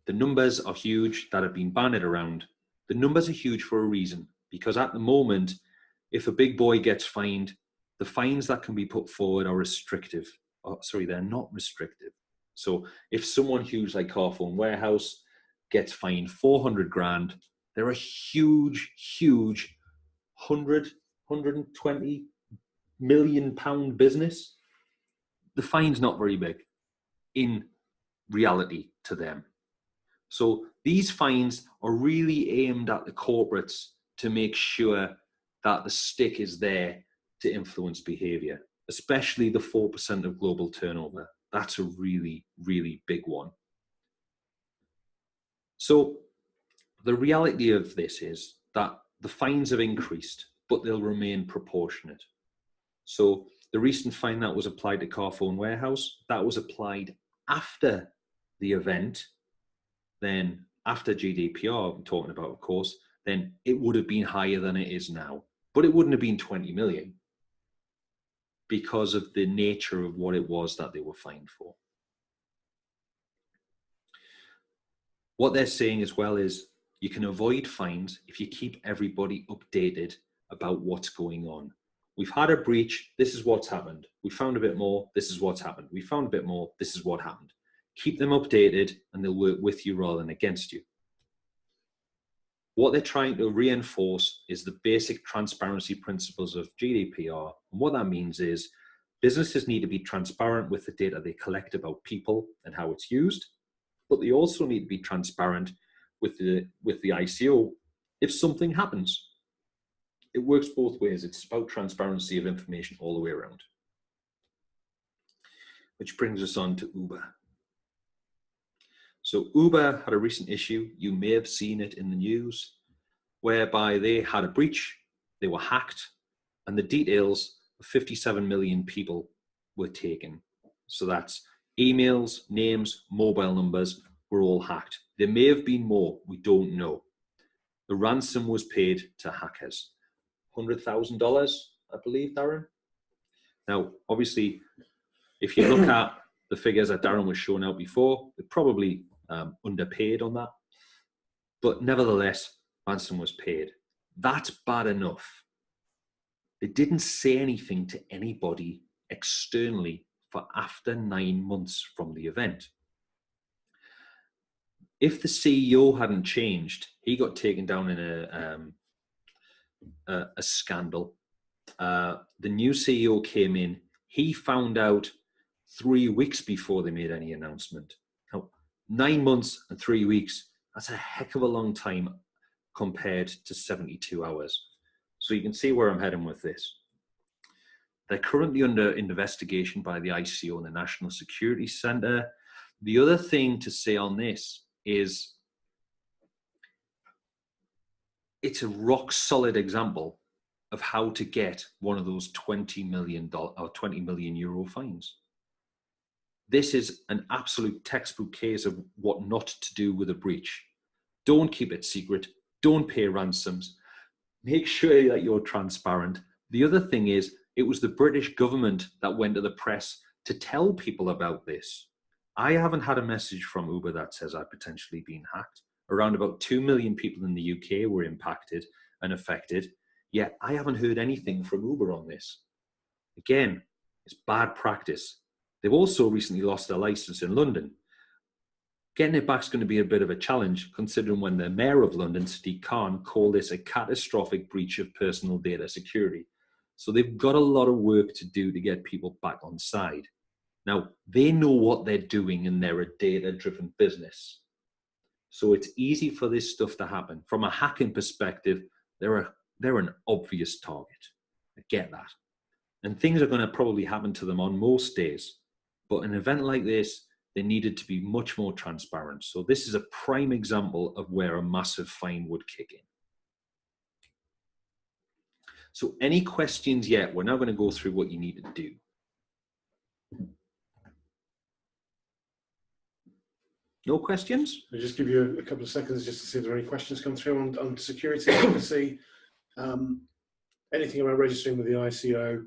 the numbers are huge that have been bandied around. The numbers are huge for a reason, because at the moment, if a big boy gets fined, the fines that can be put forward are restrictive. Oh, sorry, they're not restrictive. So if someone huge like Carphone Warehouse gets fined 400 grand, they're a huge, huge 120 million pound business. The fine's not very big in reality to them. So these fines are really aimed at the corporates to make sure that the stick is there to influence behavior, especially the 4% of global turnover. That's a really, really big one. So the reality of this is that the fines have increased, but they'll remain proportionate. So the recent fine that was applied to Carphone Warehouse, that was applied after the event, then after GDPR, I'm talking about, of course, then it would have been higher than it is now. But it wouldn't have been 20 million because of the nature of what it was that they were fined for. What they're saying as well is you can avoid fines if you keep everybody updated about what's going on. We've had a breach, this is what's happened. We found a bit more, this is what's happened. We found a bit more, this is what happened. Keep them updated and they'll work with you rather than against you. What they're trying to reinforce is the basic transparency principles of GDPR. And what that means is businesses need to be transparent with the data they collect about people and how it's used, but they also need to be transparent with the ICO if something happens. It works both ways. It's about transparency of information all the way around. Which brings us on to Uber. So Uber had a recent issue, you may have seen it in the news, whereby they had a breach, they were hacked, and the details of 57 million people were taken. So that's emails, names, mobile numbers were all hacked. There may have been more, we don't know. The ransom was paid to hackers. $100,000, I believe, Darren. Now, obviously, if you look at the figures that Darren was showing out before, they're probably underpaid on that. But nevertheless, ransom was paid. That's bad enough. They didn't say anything to anybody externally for after 9 months from the event. If the CEO hadn't changed, he got taken down in a scandal. The new CEO came in. He found out 3 weeks before they made any announcement. Now, 9 months and 3 weeks, that's a heck of a long time compared to 72 hours. So you can see where I'm heading with this. They're currently under investigation by the ICO and the National Security Centre. The other thing to say on this is it's a rock solid example of how to get one of those $20 million or 20 million euro fines. This is an absolute textbook case of what not to do with a breach. Don't keep it secret. Don't pay ransoms. Make sure that you're transparent. The other thing is, it was the British government that went to the press to tell people about this. I haven't had a message from Uber that says I've potentially been hacked. Around about 2 million people in the UK were impacted and affected, yet I haven't heard anything from Uber on this. Again, it's bad practice. They've also recently lost their license in London. Getting it back is going to be a bit of a challenge, considering when the Mayor of London, Sadiq Khan, called this a catastrophic breach of personal data security. So they've got a lot of work to do to get people back on side. Now, they know what they're doing and they're a data-driven business. So it's easy for this stuff to happen. From a hacking perspective, they're an obvious target. I get that. And things are going to probably happen to them on most days. But an event like this, they needed to be much more transparent. So this is a prime example of where a massive fine would kick in. So any questions yet? We're now going to go through what you need to do. No questions? I'll just give you a couple of seconds just to see if there are any questions come through on security. Obviously, anything about registering with the ICO,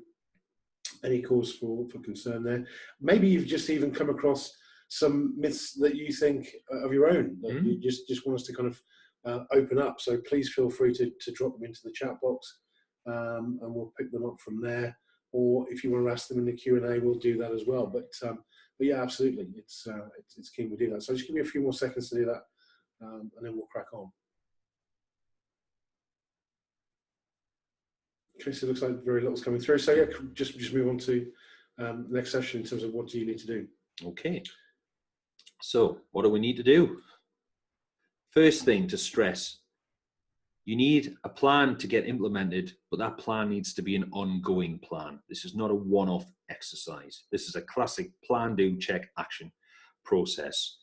any cause for concern there. Maybe you've just even come across some myths that you think of your own that you just want us to kind of open up. So please feel free to drop them into the chat box, and we'll pick them up from there. Or if you want to ask them in the Q&A, we'll do that as well. But yeah, absolutely, it's keen we do that. So just give me a few more seconds to do that, and then we'll crack on. Okay, so it looks like very little's coming through. So yeah, just move on to the next session in terms of what do you need to do. Okay. So what do we need to do? First thing to stress, you need a plan to get implemented, but that plan needs to be an ongoing plan. This is not a one-off exercise. This is a classic plan, do, check, action process.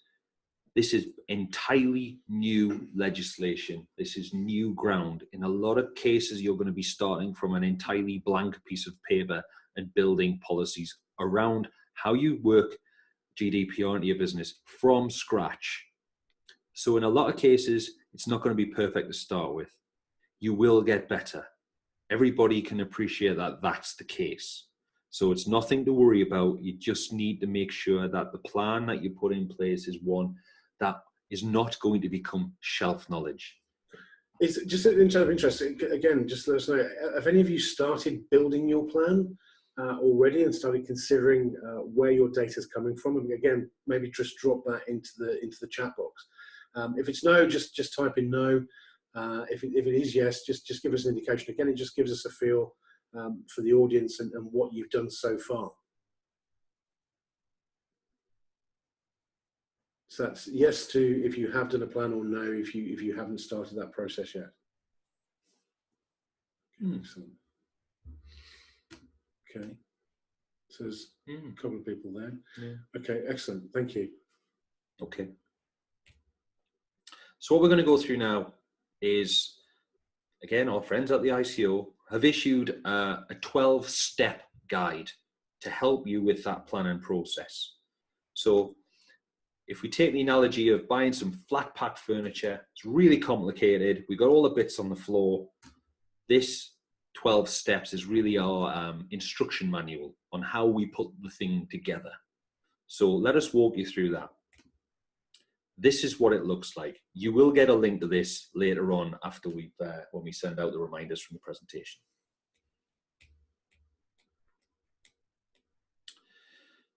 This is entirely new legislation. This is new ground. In a lot of cases, you're going to be starting from an entirely blank piece of paper and building policies around how you work GDPR into your business from scratch. So in a lot of cases, it's not going to be perfect to start with. You will get better. Everybody can appreciate that that's the case. So it's nothing to worry about. You just need to make sure that the plan that you put in place is one that is not going to become shelf knowledge. It's just in terms of interest, again, just let us know, have any of you started building your plan already and started considering where your data is coming from? And again, maybe just drop that into the chat box. If it's no, just type in no. If it is yes, just give us an indication. Again, it just gives us a feel for the audience and what you've done so far. So that's yes to if you have done a plan, or no if you haven't started that process yet. Excellent. Okay. So there's a couple of people there. Yeah. Okay, excellent. Thank you. Okay. So what we're going to go through now is, again, our friends at the ICO have issued a 12-step guide to help you with that planning process. So if we take the analogy of buying some flat pack furniture, it's really complicated. We've got all the bits on the floor. This 12 steps is really our instruction manual on how we put the thing together. So let us walk you through that. This is what it looks like. You will get a link to this later on after when we send out the reminders from the presentation.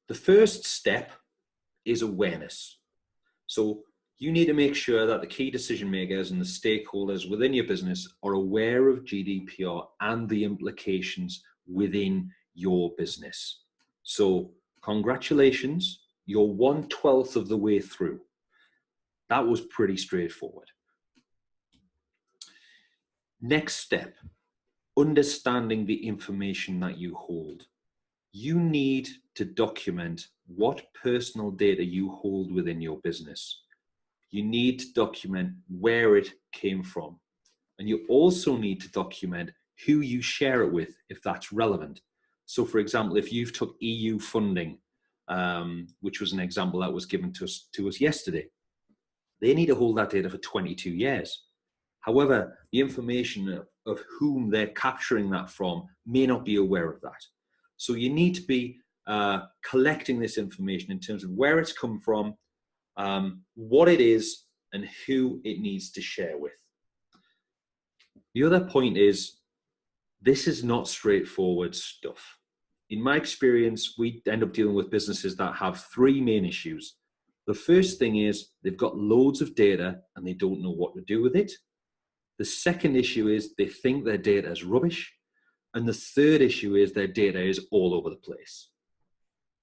The first step is awareness. So you need to make sure that the key decision makers and the stakeholders within your business are aware of GDPR and the implications within your business. So congratulations, you're 1/12 of the way through. That was pretty straightforward. Next step, understanding the information that you hold. You need to document what personal data you hold within your business. You need to document where it came from. And you also need to document who you share it with, if that's relevant. So for example, if you've took EU funding, which was an example that was given to us yesterday, they need to hold that data for 22 years. However, the information of whom they're capturing that from may not be aware of that. So you need to be collecting this information in terms of where it's come from, what it is, and who it needs to share with. The other point is, this is not straightforward stuff. In my experience, we end up dealing with businesses that have three main issues. The first thing is they've got loads of data and they don't know what to do with it. The second issue is they think their data is rubbish. And the third issue is their data is all over the place.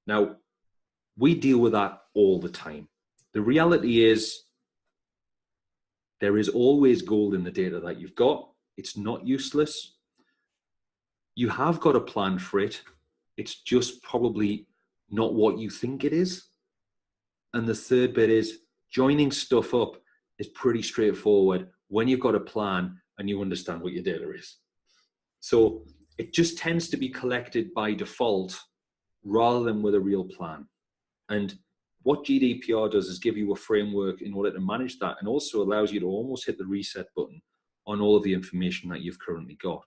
Now, we deal with that all the time. The reality is there is always gold in the data that you've got. It's not useless. You have got a plan for it. It's just probably not what you think it is. And the third bit is joining stuff up is pretty straightforward when you've got a plan and you understand what your data is. So it just tends to be collected by default rather than with a real plan. And what GDPR does is give you a framework in order to manage that, and also allows you to almost hit the reset button on all of the information that you've currently got.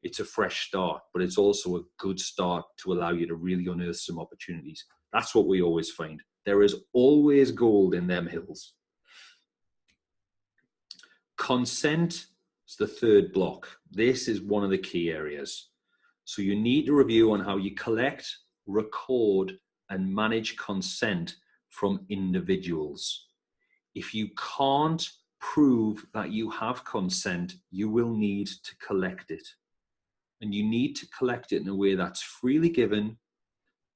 It's a fresh start, but it's also a good start to allow you to really unearth some opportunities. That's what we always find. There is always gold in them hills. Consent is the third block. This is one of the key areas. So you need to review on how you collect, record, and manage consent from individuals. If you can't prove that you have consent, you will need to collect it. And you need to collect it in a way that's freely given,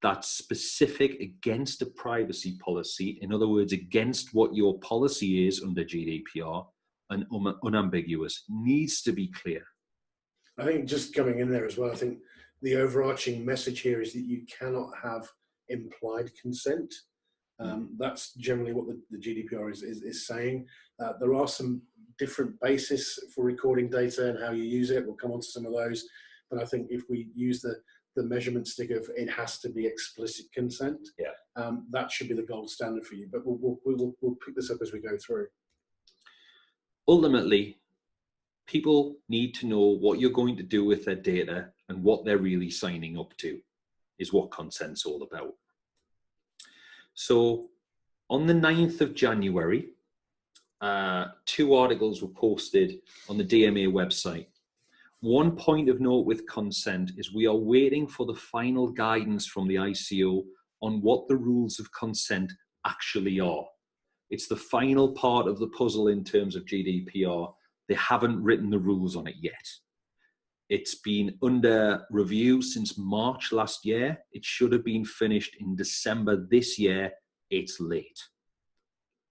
that's specific against a privacy policy, in other words, against what your policy is under GDPR, and unambiguous, needs to be clear. I think just coming in there as well, I think the overarching message here is that you cannot have implied consent. That's generally what the GDPR is saying. There are some different bases for recording data and how you use it. We'll come on to some of those. But I think if we use the measurement stick of it has to be explicit consent, that should be the gold standard for you. But we'll pick this up as we go through. Ultimately, people need to know what you're going to do with their data and what they're really signing up to is what consent's all about. So on the 9th of January, 2 articles were posted on the DMA website. One point of note with consent is we are waiting for the final guidance from the ICO on what the rules of consent actually are. It's the final part of the puzzle in terms of GDPR. They haven't written the rules on it yet. It's been under review since March last year. It should have been finished in December this year. It's late.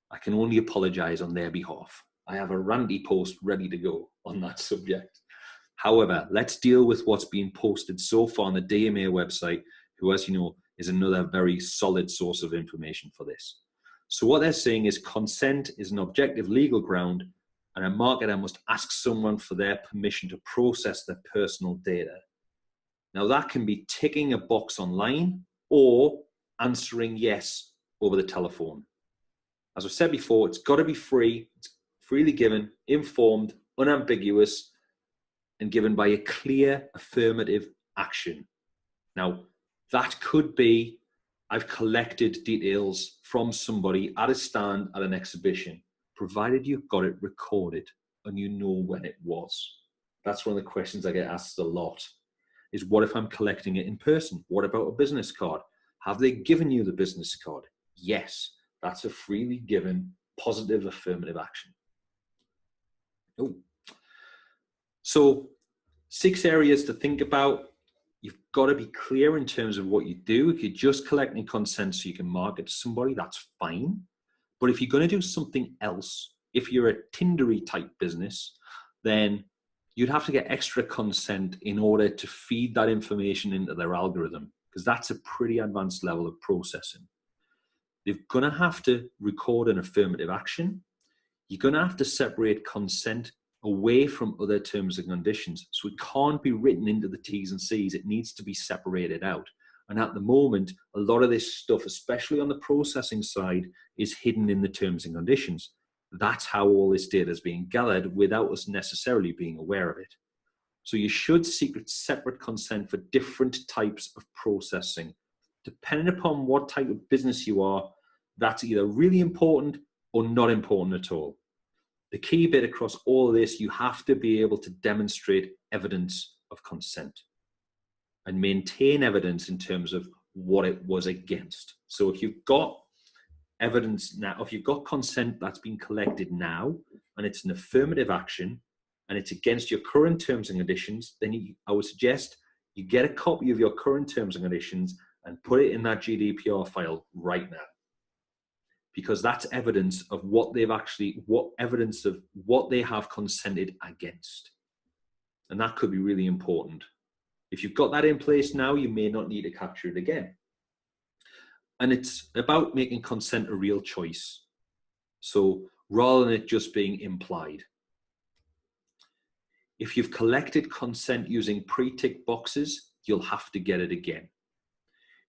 I can only apologize on their behalf. I have a ranty post ready to go on that subject. However, let's deal with what's been posted so far on the DMA website, who, as you know, is another very solid source of information for this. So what they're saying is consent is an objective legal ground, and a marketer must ask someone for their permission to process their personal data. Now that can be ticking a box online or answering yes over the telephone. As I've said before, it's got to be free, it's freely given, informed, unambiguous, and given by a clear affirmative action. Now, that could be, I've collected details from somebody at a stand at an exhibition, provided you've got it recorded and you know when it was. That's one of the questions I get asked a lot, is what if I'm collecting it in person? What about a business card? Have they given you the business card? Yes, that's a freely given positive affirmative action. Oh. So 6 areas to think about. You've got to be clear in terms of what you do. If you're just collecting consent so you can market to somebody, that's fine. But if you're going to do something else, if you're a Tindery type business, then you'd have to get extra consent in order to feed that information into their algorithm, because that's a pretty advanced level of processing. They're going to have to record an affirmative action. You're going to have to separate consent away from other terms and conditions. So it can't be written into the T's and C's. It needs to be separated out. And at the moment, a lot of this stuff, especially on the processing side, is hidden in the terms and conditions. That's how all this data is being gathered without us necessarily being aware of it. So you should seek separate consent for different types of processing. Depending upon what type of business you are, that's either really important or not important at all. The key bit across all of this, you have to be able to demonstrate evidence of consent and maintain evidence in terms of what it was against. So if you've got evidence now, if you've got consent that's been collected now and it's an affirmative action and it's against your current terms and conditions, then I would suggest you get a copy of your current terms and conditions and put it in that GDPR file right now. Because that's evidence of what they've actually, what evidence of what they have consented against. And that could be really important. If you've got that in place now, you may not need to capture it again. And it's about making consent a real choice. So rather than it just being implied. If you've collected consent using pre-tick boxes, you'll have to get it again.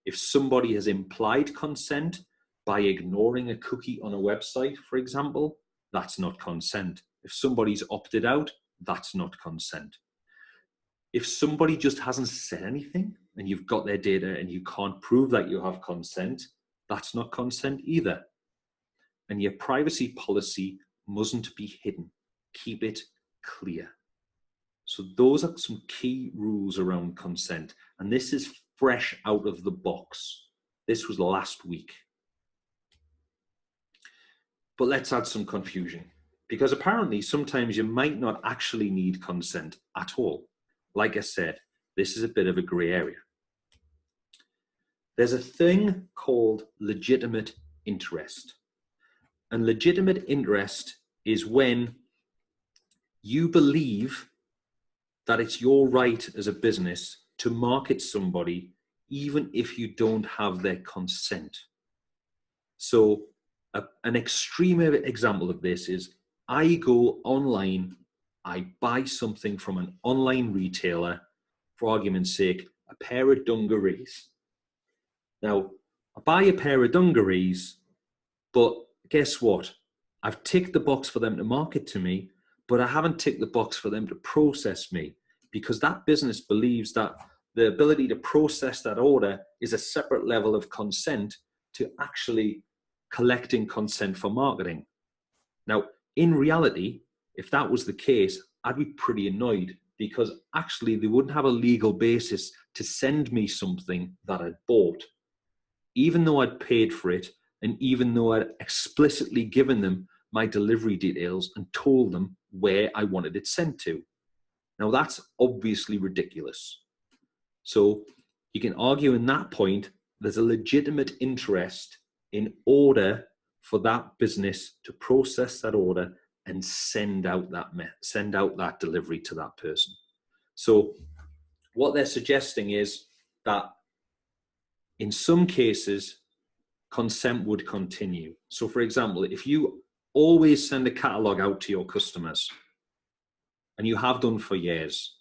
If somebody has implied consent by ignoring a cookie on a website, for example, that's not consent. If somebody's opted out, that's not consent. If somebody just hasn't said anything and you've got their data and you can't prove that you have consent, that's not consent either. And your privacy policy mustn't be hidden. Keep it clear. So those are some key rules around consent. And this is fresh out of the box. This was last week. But let's add some confusion, because apparently sometimes you might not actually need consent at all. Like I said, this is a bit of a grey area. There's a thing called legitimate interest. And legitimate interest is when you believe that it's your right as a business to market somebody even if you don't have their consent. So an extreme example of this is I go online, I buy something from an online retailer, for argument's sake, a pair of dungarees. Now, I buy a pair of dungarees, but guess what? I've ticked the box for them to market to me, but I haven't ticked the box for them to process me, because that business believes that the ability to process that order is a separate level of consent to actually collecting consent for marketing. Now, in reality, if that was the case, I'd be pretty annoyed, because actually they wouldn't have a legal basis to send me something that I'd bought, even though I'd paid for it, and even though I'd explicitly given them my delivery details and told them where I wanted it sent to. Now, that's obviously ridiculous. So you can argue in that point, there's a legitimate interest in order for that business to process that order and send out that delivery to that person. So what they're suggesting is that in some cases, consent would continue. So for example, if you always send a catalog out to your customers, and you have done for years,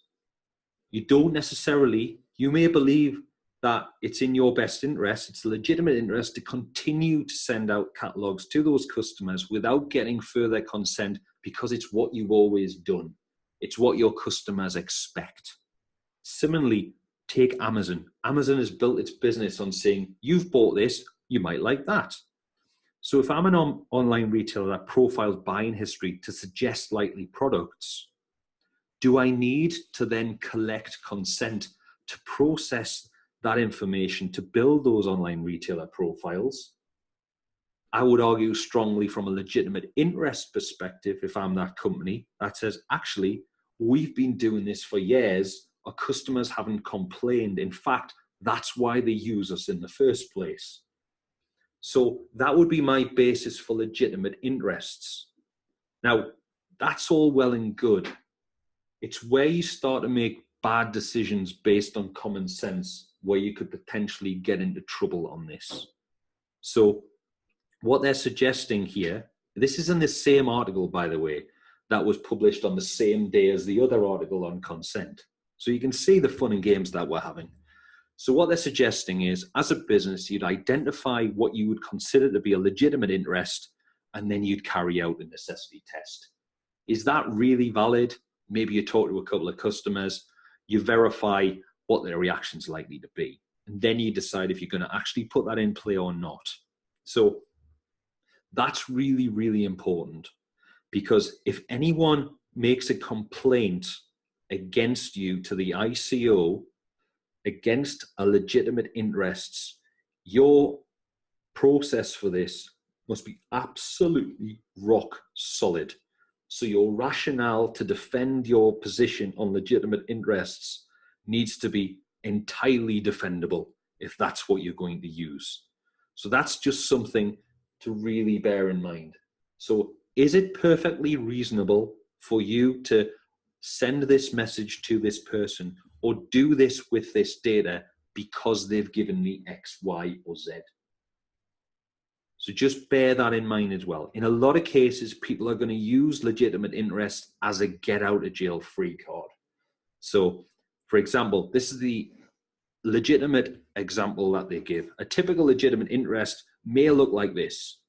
you don't necessarily, you may believe that it's in your best interest, it's a legitimate interest to continue to send out catalogs to those customers without getting further consent, because it's what you've always done. It's what your customers expect. Similarly, take Amazon. Amazon has built its business on saying, you've bought this, you might like that. So if I'm an online retailer that profiles buying history to suggest likely products, do I need to then collect consent to process that information to build those online retailer profiles? I would argue strongly from a legitimate interest perspective, if I'm that company that says, actually, we've been doing this for years, our customers haven't complained. In fact, that's why they use us in the first place. So that would be my basis for legitimate interests. Now, that's all well and good. It's where you start to make bad decisions based on common sense, where you could potentially get into trouble on this. So what they're suggesting here, this is in the same article, by the way, that was published on the same day as the other article on consent. So you can see the fun and games that we're having. So what they're suggesting is, as a business, you'd identify what you would consider to be a legitimate interest, and then you'd carry out a necessity test. Is that really valid? Maybe you talk to a couple of customers, you verify what their reaction's likely to be, and then you decide if you're going to actually put that in play or not. So that's really, really important, because if anyone makes a complaint against you to the ICO, against a legitimate interests, your process for this must be absolutely rock solid. So your rationale to defend your position on legitimate interests needs to be entirely defendable if that's what you're going to use. So that's just something to really bear in mind. So is it perfectly reasonable for you to send this message to this person or do this with this data because they've given me X, Y, or Z? So just bear that in mind as well. In a lot of cases, people are going to use legitimate interest as a get out of jail free card. So for example, this is the legitimate example that they give. A typical legitimate interest may look like this.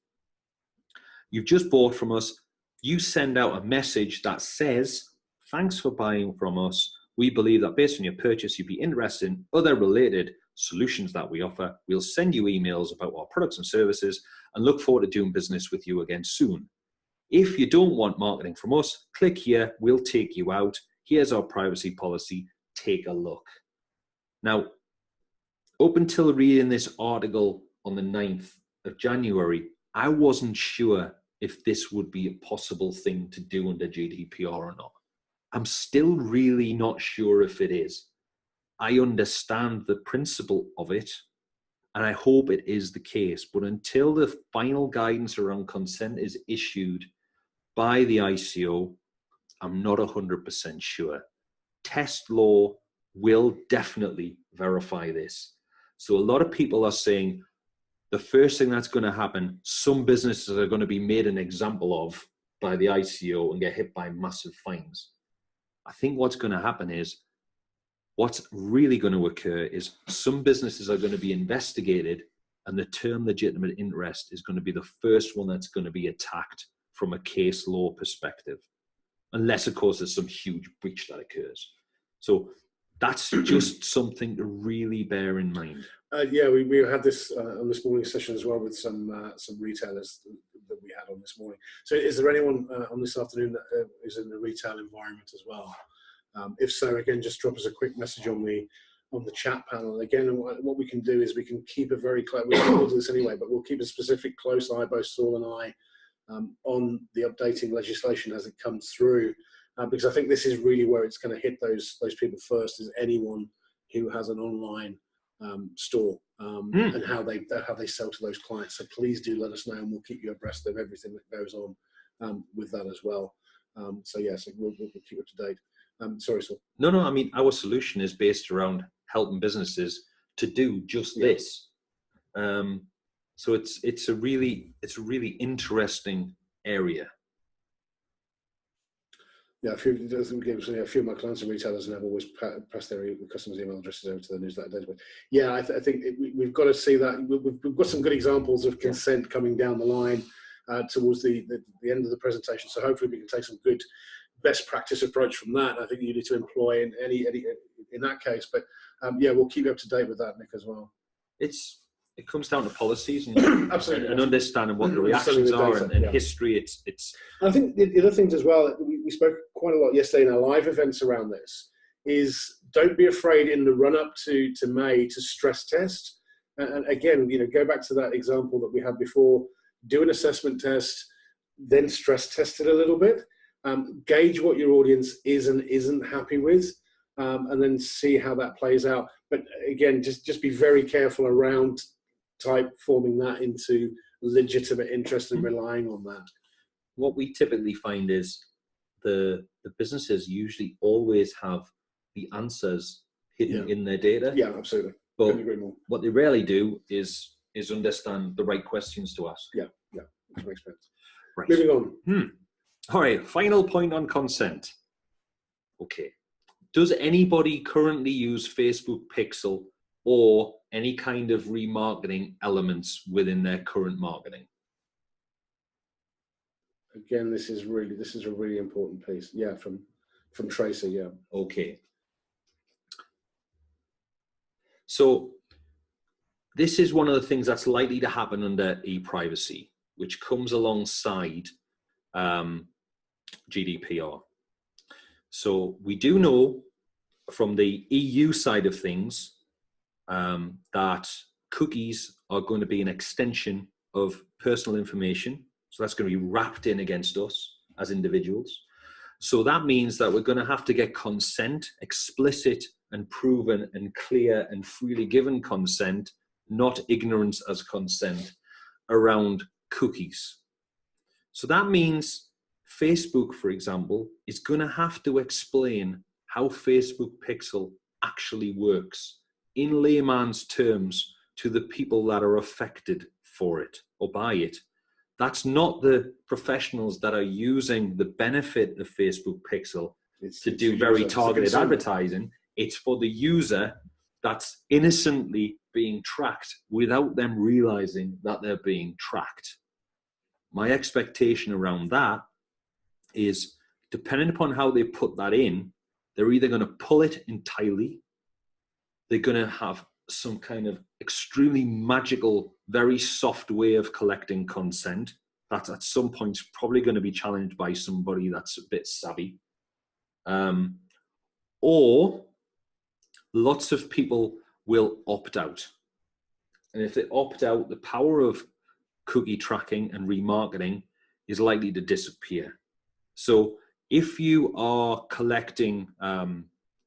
You've just bought from us. You send out a message that says, thanks for buying from us. We believe that based on your purchase, you'd be interested in other related solutions that we offer. We'll send you emails about our products and services and look forward to doing business with you again soon. If you don't want marketing from us, click here. We'll take you out. Here's our privacy policy. Take a look. Now, up until reading this article on the 9th of January, I wasn't sure if this would be a possible thing to do under GDPR or not. I'm still really not sure if it is. I understand the principle of it, and I hope it is the case. But until the final guidance around consent is issued by the ICO, I'm not 100% sure. Test law will definitely verify this. So a lot of people are saying the first thing that's going to happen, some businesses are going to be made an example of by the ICO and get hit by massive fines. I think what's going to happen is, what's really going to occur is some businesses are going to be investigated, and the term legitimate interest is going to be the first one that's going to be attacked from a case law perspective, unless of course there's some huge breach that occurs. So that's just something to really bear in mind. Yeah, we had this on this morning session as well with some retailers that we had on this morning. So is there anyone on this afternoon that is in the retail environment as well? If so, again, just drop us a quick message on the chat panel. Again, what we can do is we can keep a very close, we'll do this anyway, but we'll keep a specific close eye, both Saul and I, on the updating legislation as it comes through, because I think this is really where it's going to hit those people first, is anyone who has an online store and how they sell to those clients. So please do let us know, and we'll keep you abreast of everything that goes on with that as well. So yes, we'll keep up to date. Sorry, Saul. No, I mean, our solution is based around helping businesses to do just this. So it's a really interesting area. Yeah, a few of my clients and retailers have always passed their customers' email addresses over to the newsletter database. Yeah, I think we've got to see that. We've got some good examples of consent coming down the line towards the end of the presentation. So hopefully we can take some good best practice approach from that. I think you need to employ in any in that case. But yeah, we'll keep you up to date with that, Nick, as well. It comes down to policies and, absolutely, and understanding what the reactions are and history. It's. I think the other things as well. We spoke quite a lot yesterday in our live events around this. Is don't be afraid in the run up to May to stress test. And again, go back to that example that we had before. Do an assessment test, then stress test it a little bit. Gauge what your audience is and isn't happy with, and then see how that plays out. But again, just be very careful around forming that into legitimate interest and relying on that. What we typically find is the businesses usually always have the answers hidden in their data. Yeah, absolutely. But couldn't agree more. What they rarely do is understand the right questions to ask. Yeah, that makes sense. Right. Moving on. All right, final point on consent. Okay. Does anybody currently use Facebook Pixel or any kind of remarketing elements within their current marketing? Again, this is a really important piece. Yeah, from Tracy. Yeah. Okay. So this is one of the things that's likely to happen under e-privacy, which comes alongside GDPR. So we do know from the EU side of things that cookies are going to be an extension of personal information. So that's going to be wrapped in against us as individuals. So that means that we're going to have to get consent, explicit and proven and clear and freely given consent, not ignorance as consent, around cookies. So that means Facebook, for example, is going to have to explain how Facebook Pixel actually works in layman's terms to the people that are affected for it or by it. That's not the professionals that are using the benefit of Facebook Pixel to do very targeted advertising. It's for the user that's innocently being tracked without them realizing that they're being tracked. My expectation around that is, depending upon how they put that in, they're either going to pull it entirely, they're going to have some kind of extremely magical, very soft way of collecting consent that's at some point probably going to be challenged by somebody that's a bit savvy. Or lots of people will opt out. And if they opt out, the power of cookie tracking and remarketing is likely to disappear. So if you are collecting,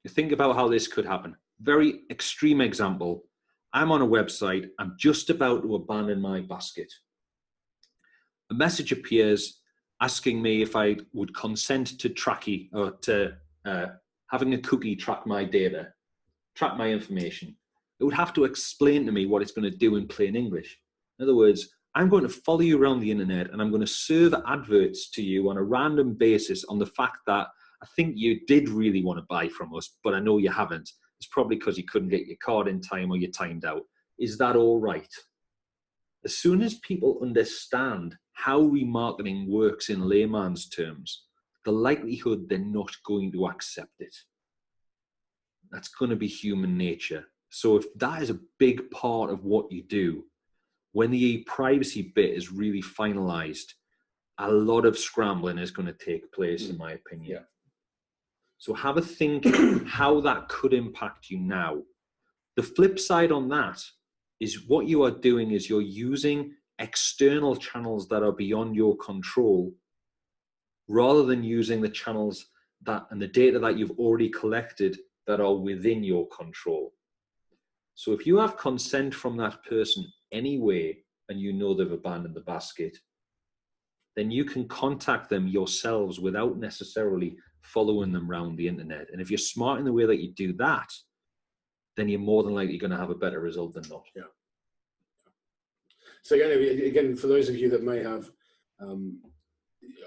think about how this could happen. Very extreme example. I'm on a website. I'm just about to abandon my basket. A message appears asking me if I would consent to tracking or to having a cookie track my data, track my information. It would have to explain to me what it's going to do in plain English. In other words, I'm going to follow you around the internet and I'm going to serve adverts to you on a random basis on the fact that I think you did really want to buy from us, but I know you haven't. It's probably because you couldn't get your card in time or you timed out. Is that all right? As soon as people understand how remarketing works in layman's terms, the likelihood they're not going to accept it. That's going to be human nature. So if that is a big part of what you do, when the privacy bit is really finalized, a lot of scrambling is going to take place, in my opinion. Yeah. So have a think how that could impact you now. The flip side on that is what you are doing is you're using external channels that are beyond your control rather than using the channels that and the data that you've already collected that are within your control. So if you have consent from that person anyway, and you know they've abandoned the basket, then you can contact them yourselves without necessarily following them around the internet. And if you're smart in the way that you do that, then you're more than likely going to have a better result than not. Yeah. So again, for those of you that may have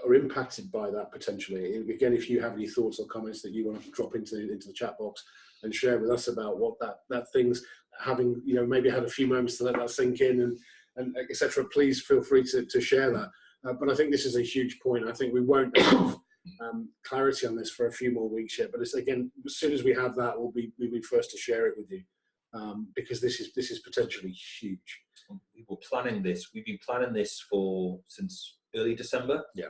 are impacted by that potentially, again, if you have any thoughts or comments that you want to drop into the chat box and share with us about what that thing's having, maybe had a few moments to let that sink in and etc. Please feel free to share that. But I think this is a huge point. I think we won't have clarity on this for a few more weeks yet. But it's, again, as soon as we have that, we'll be first to share it with you, because this is potentially huge. We were planning this. We've been planning this since early December. Yeah.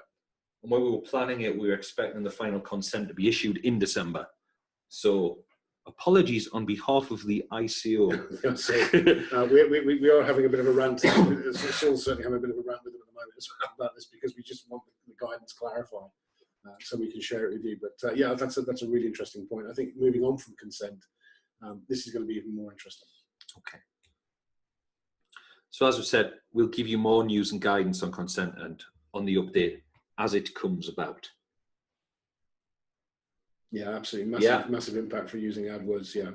And when we were planning it, we were expecting the final consent to be issued in December. So apologies on behalf of the ICO. We are having a bit of a rant. Saul's certainly having a bit of a rant with them at the moment about this, because we just want the guidance clarified, so we can share it with you. But yeah, that's a really interesting point. I think moving on from consent, this is going to be even more interesting. Okay. So as we've said, we'll give you more news and guidance on consent and on the update as it comes about. Yeah, absolutely. Massive impact for using AdWords. Yeah.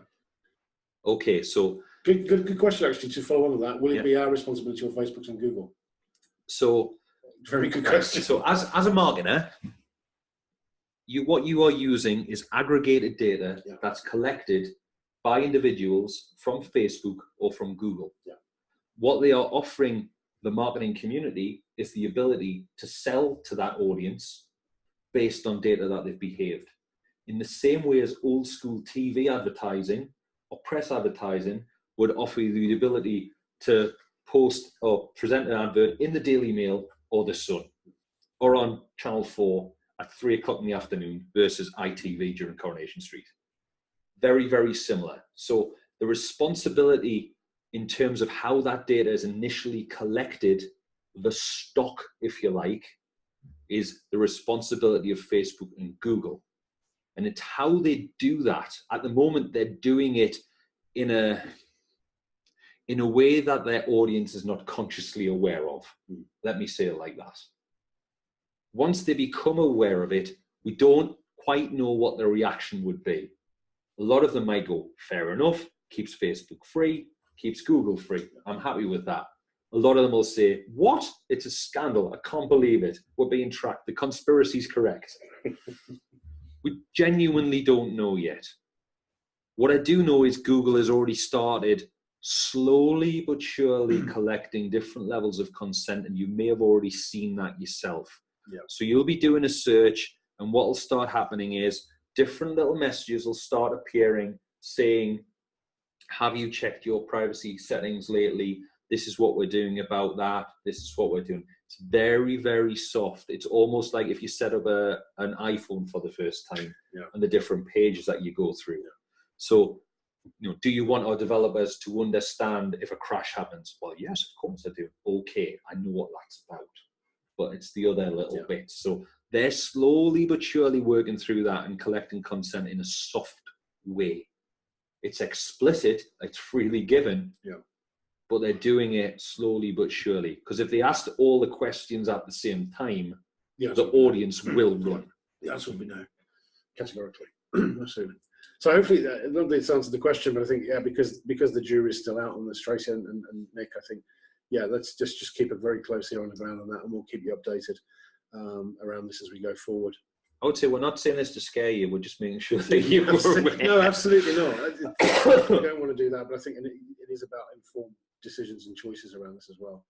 Okay, so good question, actually, to follow on with that. Will it be our responsibility or Facebook's and Google? So very good question. So as a marketer, what you are using is aggregated data that's collected by individuals from Facebook or from Google. Yeah. What they are offering the marketing community is the ability to sell to that audience based on data that they've behaved. In the same way as old school TV advertising or press advertising would offer you the ability to post or present an advert in the Daily Mail or the Sun or on Channel 4 at 3 o'clock in the afternoon versus ITV during Coronation Street. Very, very similar. So the responsibility in terms of how that data is initially collected, the stock, if you like, is the responsibility of Facebook and Google. And it's how they do that. At the moment, they're doing it in a way that their audience is not consciously aware of. Let me say it like that. Once they become aware of it, we don't quite know what the reaction would be. A lot of them might go, fair enough, keeps Facebook free, keeps Google free. I'm happy with that. A lot of them will say, what? It's a scandal. I can't believe it. We're being tracked. The conspiracy's correct. We genuinely don't know yet. What I do know is Google has already started slowly but surely collecting different levels of consent, and you may have already seen that yourself. Yeah. So you'll be doing a search, and what will start happening is different little messages will start appearing saying, have you checked your privacy settings lately? This is what we're doing about that. This is what we're doing. It's very, very soft. It's almost like if you set up an iPhone for the first time and the different pages that you go through. Yeah. So, do you want our developers to understand if a crash happens? Well, yes, of course I do. Okay, I know what that's about. But it's the other little bits. So they're slowly but surely working through that and collecting consent in a soft way. It's explicit, it's freely given, but they're doing it slowly but surely. Because if they asked all the questions at the same time, the audience will run. Yeah, that's what we know, categorically. Absolutely. So hopefully, I don't think it's answered the question, but I think, because the jury's still out on this, Tracy and Nick, I think, let's just keep a very close ear on the ground on that, and we'll keep you updated around this as we go forward. I would say we're not saying this to scare you, we're just making sure that you are aware. No, absolutely not. We don't want to do that, but I think it is about informed decisions and choices around this as well.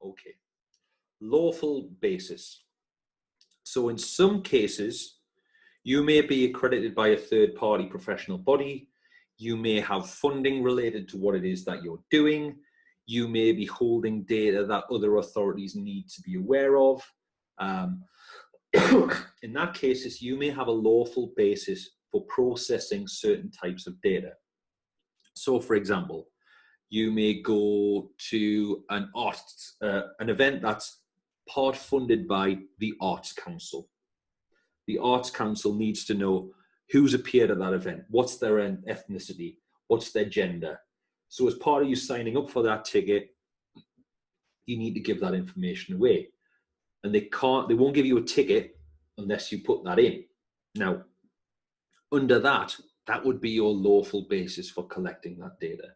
Okay. Lawful basis. So in some cases, you may be accredited by a third-party professional body. You may have funding related to what it is that you're doing. You may be holding data that other authorities need to be aware of. In that case, you may have a lawful basis for processing certain types of data. So, for example, you may go to an event that's part funded by the Arts Council. The Arts Council needs to know who's appeared at that event, what's their ethnicity, what's their gender. So as part of you signing up for that ticket, you need to give that information away. And they won't give you a ticket unless you put that in. Now, under that would be your lawful basis for collecting that data.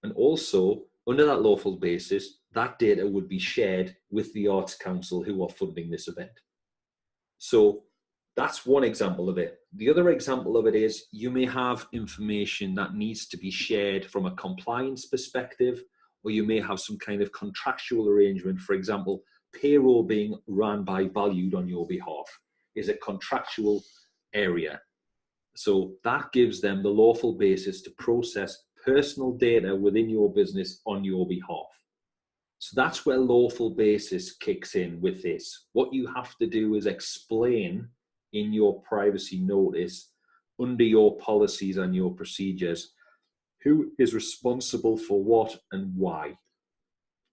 And also, under that lawful basis, that data would be shared with the Arts Council who are funding this event. So that's one example of it. The other example of it is you may have information that needs to be shared from a compliance perspective, or you may have some kind of contractual arrangement. For example, payroll being run by valued on your behalf is a contractual area. So that gives them the lawful basis to process personal data within your business on your behalf. So that's where lawful basis kicks in with this. What you have to do is explain in your privacy notice, under your policies and your procedures, who is responsible for what and why.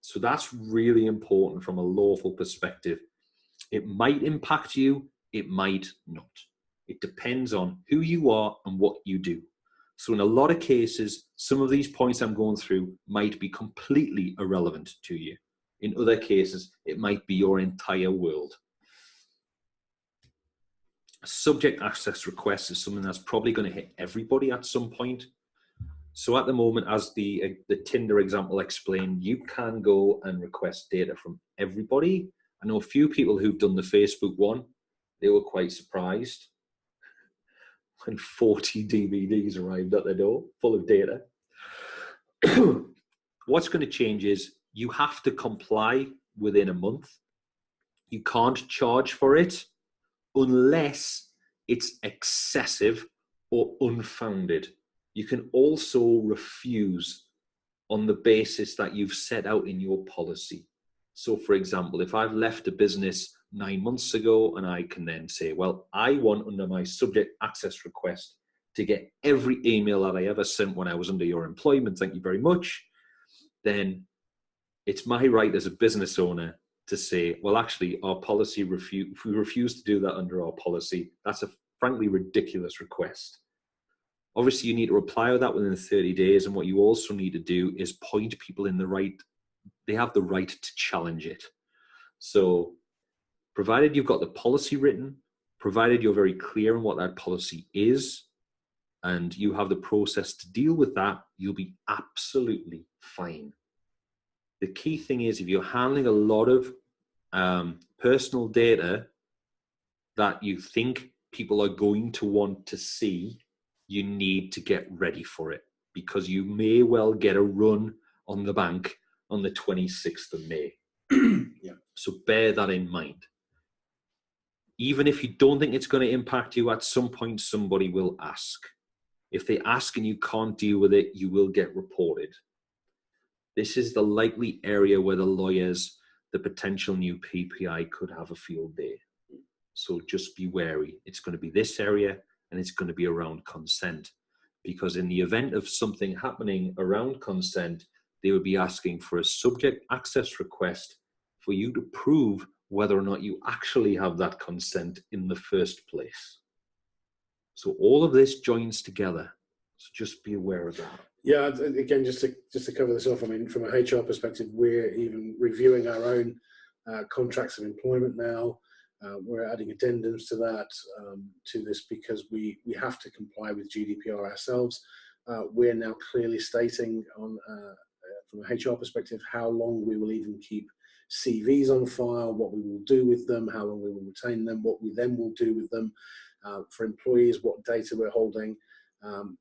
So that's really important from a lawful perspective. It might impact you, it might not. It depends on who you are and what you do. So in a lot of cases, some of these points I'm going through might be completely irrelevant to you. In other cases, it might be your entire world. Subject access request is something that's probably going to hit everybody at some point. So at the moment, as the Tinder example explained, you can go and request data from everybody. I know a few people who've done the Facebook one. They were quite surprised when 40 DVDs arrived at their door full of data. What's going to change is you have to comply within a month. You can't charge for it unless it's excessive or unfounded. You can also refuse on the basis that you've set out in your policy. So for example, if I've left a business 9 months ago and I can then say, well, I want under my subject access request to get every email that I ever sent when I was under your employment, thank you very much, then it's my right as a business owner to say, well, actually, our policy, if we refuse to do that under our policy, that's a frankly ridiculous request. Obviously, you need to reply with that within 30 days. And what you also need to do is point people in the right, they have the right to challenge it. So provided you've got the policy written, provided you're very clear on what that policy is, and you have the process to deal with that, you'll be absolutely fine. The key thing is if you're handling a lot of personal data that you think people are going to want to see, you need to get ready for it, because you may well get a run on the bank on the 26th of May. Yeah. So bear that in mind. Even if you don't think it's going to impact you, at some point somebody will ask. If they ask and you can't deal with it, you will get reported. This is the likely area where the lawyers, the potential new PPI, could have a field day. So just be wary. It's going to be this area, and it's going to be around consent. Because in the event of something happening around consent, they would be asking for a subject access request for you to prove whether or not you actually have that consent in the first place. So all of this joins together. So just be aware of that. Yeah, again, just to cover this off, I mean, from a HR perspective, we're even reviewing our own contracts of employment now. We're adding addendums to that, to this, because we have to comply with GDPR ourselves. We're now clearly stating on from a HR perspective how long we will even keep CVs on file, what we will do with them, how long we will retain them, what we then will do with them. For employees, what data we're holding.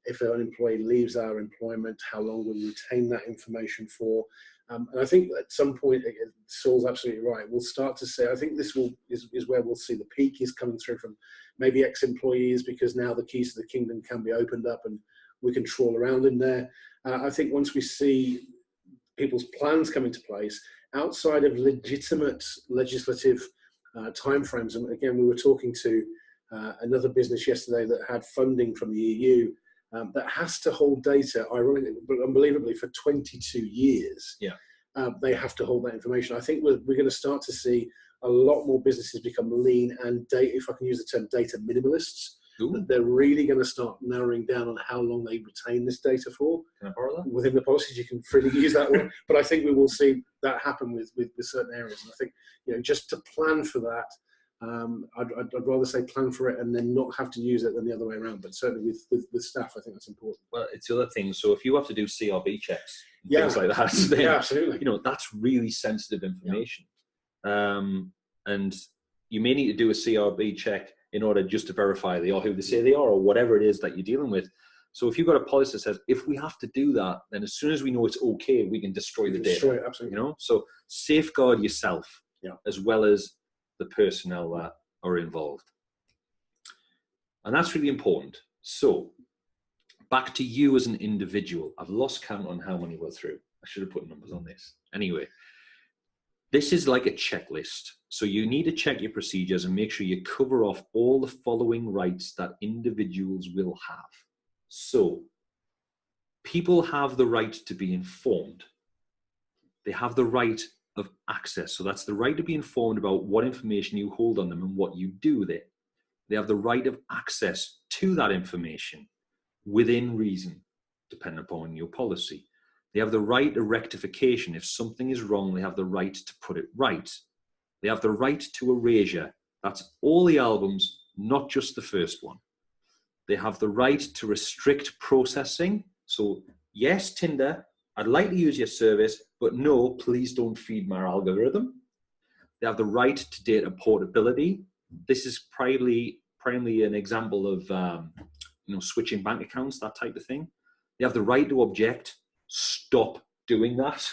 If an employee leaves our employment, how long will we retain that information for? And I think at some point, Saul's absolutely right. We'll start to say, I think this is where we'll see the peak is coming through from maybe ex-employees, because now the keys to the kingdom can be opened up and we can trawl around in there. I think once we see people's plans come into place, outside of legitimate legislative timeframes, and again, we were talking to another business yesterday that had funding from the EU that has to hold data, ironically but unbelievably, for 22 years. Yeah. They have to hold that information. I think we're going to start to see a lot more businesses become lean and data, if I can use the term, data minimalists. That they're really going to start narrowing down on how long they retain this data for. Can I borrow that? Within the policies, you can freely use that one. But I think we will see that happen with certain areas. And I think, just to plan for that, I'd rather say plan for it and then not have to use it than the other way around. But certainly with staff, I think that's important. Well, it's the other thing. So if you have to do CRB checks, things like that, then, yeah, absolutely. That's really sensitive information. Yeah. And you may need to do a CRB check in order just to verify they are who they say they are, or whatever it is that you're dealing with. So if you've got a policy that says, if we have to do that, then as soon as we know it's okay, we can destroy the data. Destroy it, absolutely. So safeguard yourself. as well as the personnel that are involved. And that's really important. So back to you as an individual. I've lost count on how many we're through. I should have put numbers on this. Anyway, this is like a checklist. So you need to check your procedures and make sure you cover off all the following rights that individuals will have. So people have the right to be informed. They have the right of access. So that's the right to be informed about what information you hold on them and what you do with it. They have the right of access to that information within reason, depending upon your policy. They have the right to rectification. If something is wrong, they have the right to put it right. They have the right to erasure. That's all the albums, not just the first one. They have the right to restrict processing. So yes, Tinder, I'd like to use your service, but no, please don't feed my algorithm. They have the right to data portability. This is primarily an example of switching bank accounts, that type of thing. They have the right to object. Stop doing that.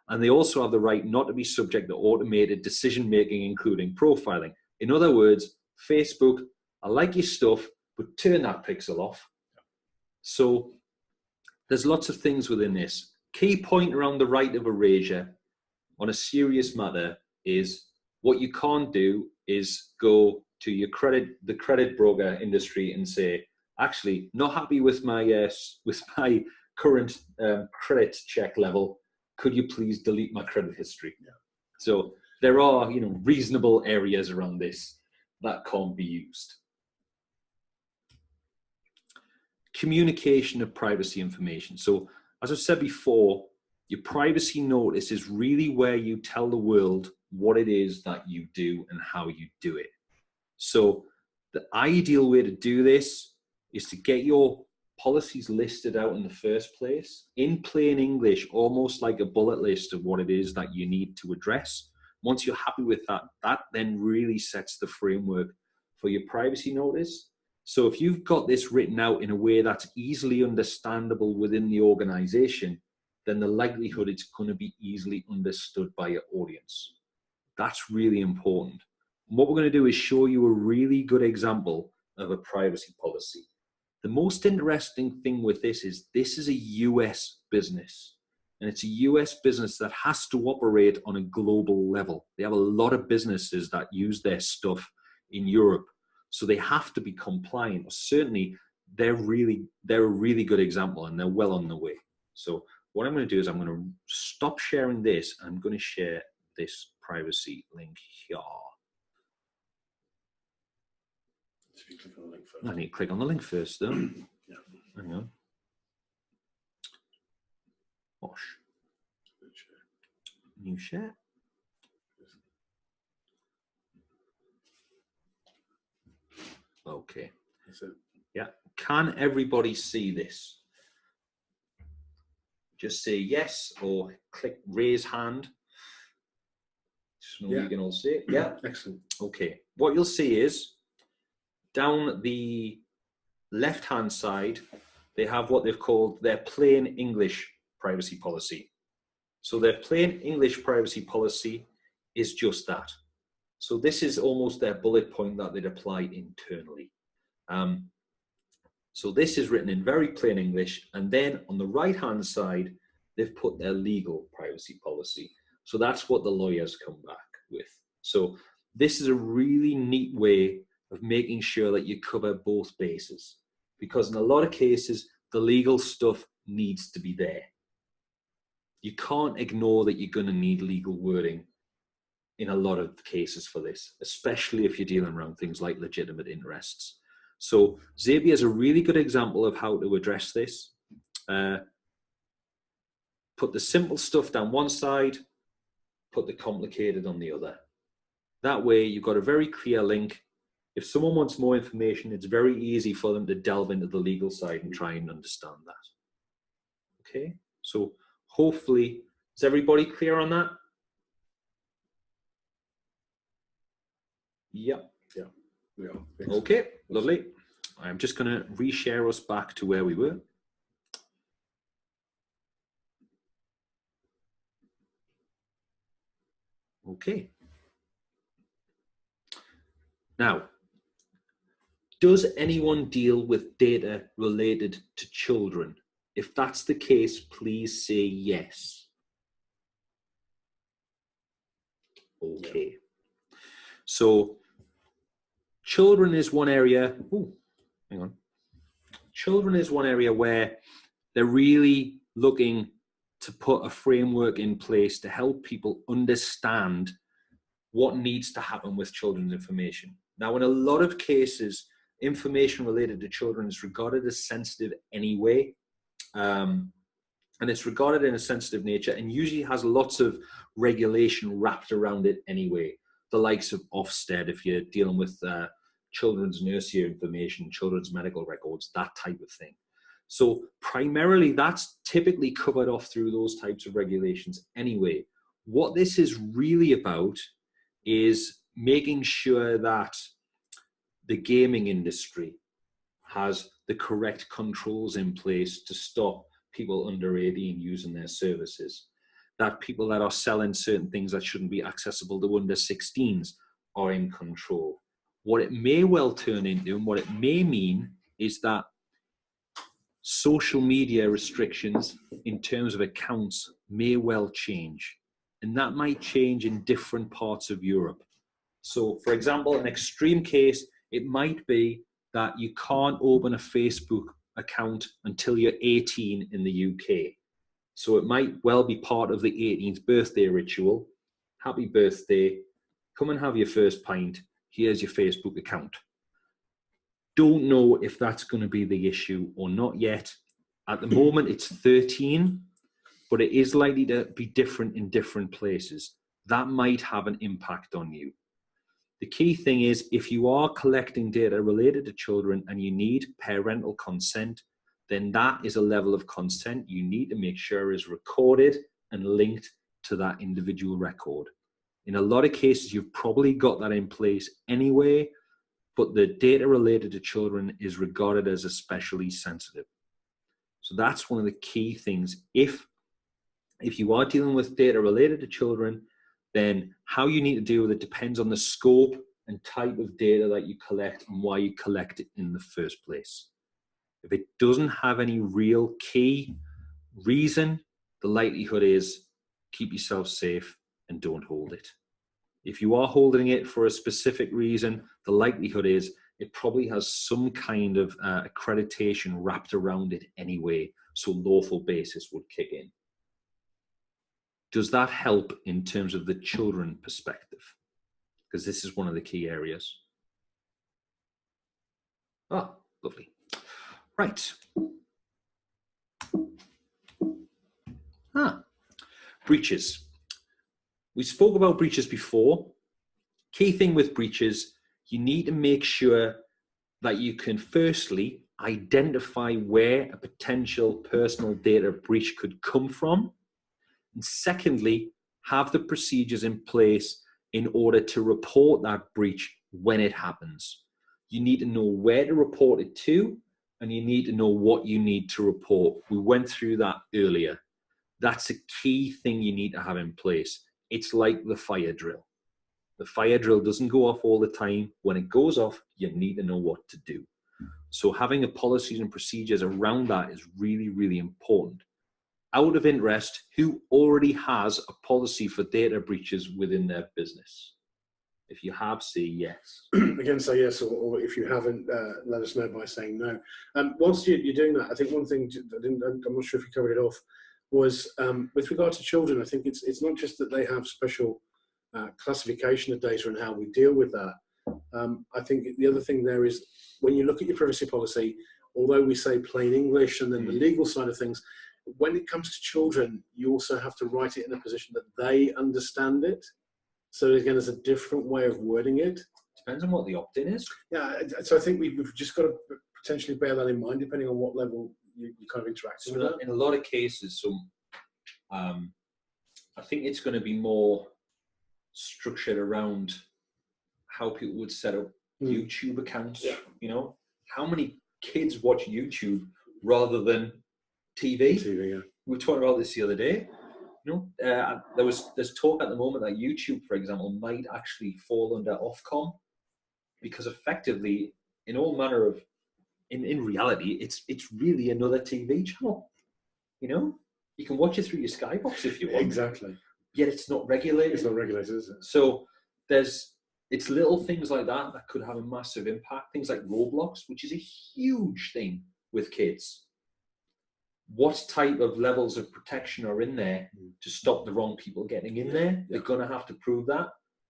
And they also have the right not to be subject to automated decision-making, including profiling. In other words, Facebook, I like your stuff, but turn that pixel off. So there's lots of things within this. Key point around the right of erasure on a serious matter is what you can't do is go to your the credit broker industry and say, actually, not happy with my current credit check level. Could you please delete my credit history? Yeah. So there are, reasonable areas around this that can't be used. Communication of privacy information. So as I've said before, your privacy notice is really where you tell the world what it is that you do and how you do it. So the ideal way to do this is to get your policies listed out in the first place in plain English, almost like a bullet list of what it is that you need to address. Once you're happy with that, that then really sets the framework for your privacy notice. So if you've got this written out in a way that's easily understandable within the organization, then the likelihood it's going to be easily understood by your audience. That's really important. And what we're going to do is show you a really good example of a privacy policy. The most interesting thing with this is a US business, and it's a US business that has to operate on a global level. They have a lot of businesses that use their stuff in Europe, so they have to be compliant. Or certainly, they're a really good example, and they're well on the way. So what I'm going to do is I'm going to stop sharing this. And I'm going to share this privacy link here. So you click on the link first. I need to click on the link first, though. Yeah. Hang on. Wash. New share. Okay. That's it. Yeah. Can everybody see this? Just say yes or click raise hand. So you can all see it. Yeah. Excellent. Okay. What you'll see is down the left-hand side, they have what they've called their plain English privacy policy. So their plain English privacy policy is just that. So this is almost their bullet point that they'd apply internally. So this is written in very plain English, and then on the right-hand side, they've put their legal privacy policy. So that's what the lawyers come back with. So this is a really neat way of making sure that you cover both bases, because in a lot of cases, the legal stuff needs to be there. You can't ignore that you're going to need legal wording in a lot of cases for this, especially if you're dealing around things like legitimate interests. So Zapier is a really good example of how to address this. Put the simple stuff down one side, put the complicated on the other. That way you've got a very clear link. If someone wants more information, it's very easy for them to delve into the legal side and try and understand that. Okay, so hopefully, is everybody clear on that? Yep. Yeah. We are. Okay, lovely. I'm just going to reshare us back to where we were. Okay, Now, does anyone deal with data related to children? If that's the case, please say yes. Okay. So children is one area. Ooh, hang on. Children is one area where they're really looking to put a framework in place to help people understand what needs to happen with children's information. Now, in a lot of cases, information related to children is regarded as sensitive anyway. And it's regarded in a sensitive nature and usually has lots of regulation wrapped around it anyway. The likes of Ofsted, if you're dealing with children's nursery information, children's medical records, that type of thing. So primarily that's typically covered off through those types of regulations anyway. What this is really about is making sure that the gaming industry has the correct controls in place to stop people under 18 using their services, that people that are selling certain things that shouldn't be accessible to under 16s are in control. What it may well turn into and what it may mean is that social media restrictions in terms of accounts may well change, and that might change in different parts of Europe. So for example, an extreme case, it might be that you can't open a Facebook account until you're 18 in the UK. So it might well be part of the 18th birthday ritual. Happy birthday, come and have your first pint, here's your Facebook account. Don't know if that's going to be the issue or not yet. At the moment, it's 13, but it is likely to be different in different places. That might have an impact on you. The key thing is, if you are collecting data related to children and you need parental consent, then that is a level of consent you need to make sure is recorded and linked to that individual record. In a lot of cases, you've probably got that in place anyway, but the data related to children is regarded as especially sensitive. So that's one of the key things. If you are dealing with data related to children, then how you need to deal with it depends on the scope and type of data that you collect and why you collect it in the first place. If it doesn't have any real key reason, the likelihood is keep yourself safe and don't hold it. If you are holding it for a specific reason, the likelihood is it probably has some kind of accreditation wrapped around it anyway, so lawful basis would kick in. Does that help in terms of the children perspective? Because this is one of the key areas. Ah, lovely. Right. Breaches. We spoke about breaches before. Key thing with breaches, you need to make sure that you can firstly identify where a potential personal data breach could come from. And secondly, have the procedures in place in order to report that breach when it happens. You need to know where to report it to, and you need to know what you need to report. We went through that earlier. That's a key thing you need to have in place. It's like the fire drill. The fire drill doesn't go off all the time. When it goes off, you need to know what to do. So having a policies and procedures around that is really, really important. Out of interest, who already has a policy for data breaches within their business? If you have, say yes. Again, say yes, or if you haven't, let us know by saying no. Whilst you're doing that, I think one thing, I'm not sure if you covered it off, was with regard to children, I think it's not just that they have special classification of data and how we deal with that. I think the other thing there is, when you look at your privacy policy, although we say plain English and then the legal side of things, when it comes to children, you also have to write it in a position that they understand it. So again, there's a different way of wording it. Depends on what the opt-in is. Yeah, so I think we've just got to potentially bear that in mind, depending on what level you kind of interact with that. In a lot of cases, I think it's going to be more structured around how people would set up YouTube accounts. Yeah. You know, how many kids watch YouTube rather than TV? TV, yeah. We were talking about this the other day. You know, there's talk at the moment that YouTube, for example, might actually fall under Ofcom. because effectively, in all manner of, in reality, it's really another TV channel. You know, you can watch it through your Skybox if you want. Exactly. Yet it's not regulated. It's not regulated, is it? So it's little things like that that could have a massive impact. Things like Roblox, which is a huge thing with kids. What type of levels of protection are in there to stop the wrong people getting in there? They're going to have to prove that.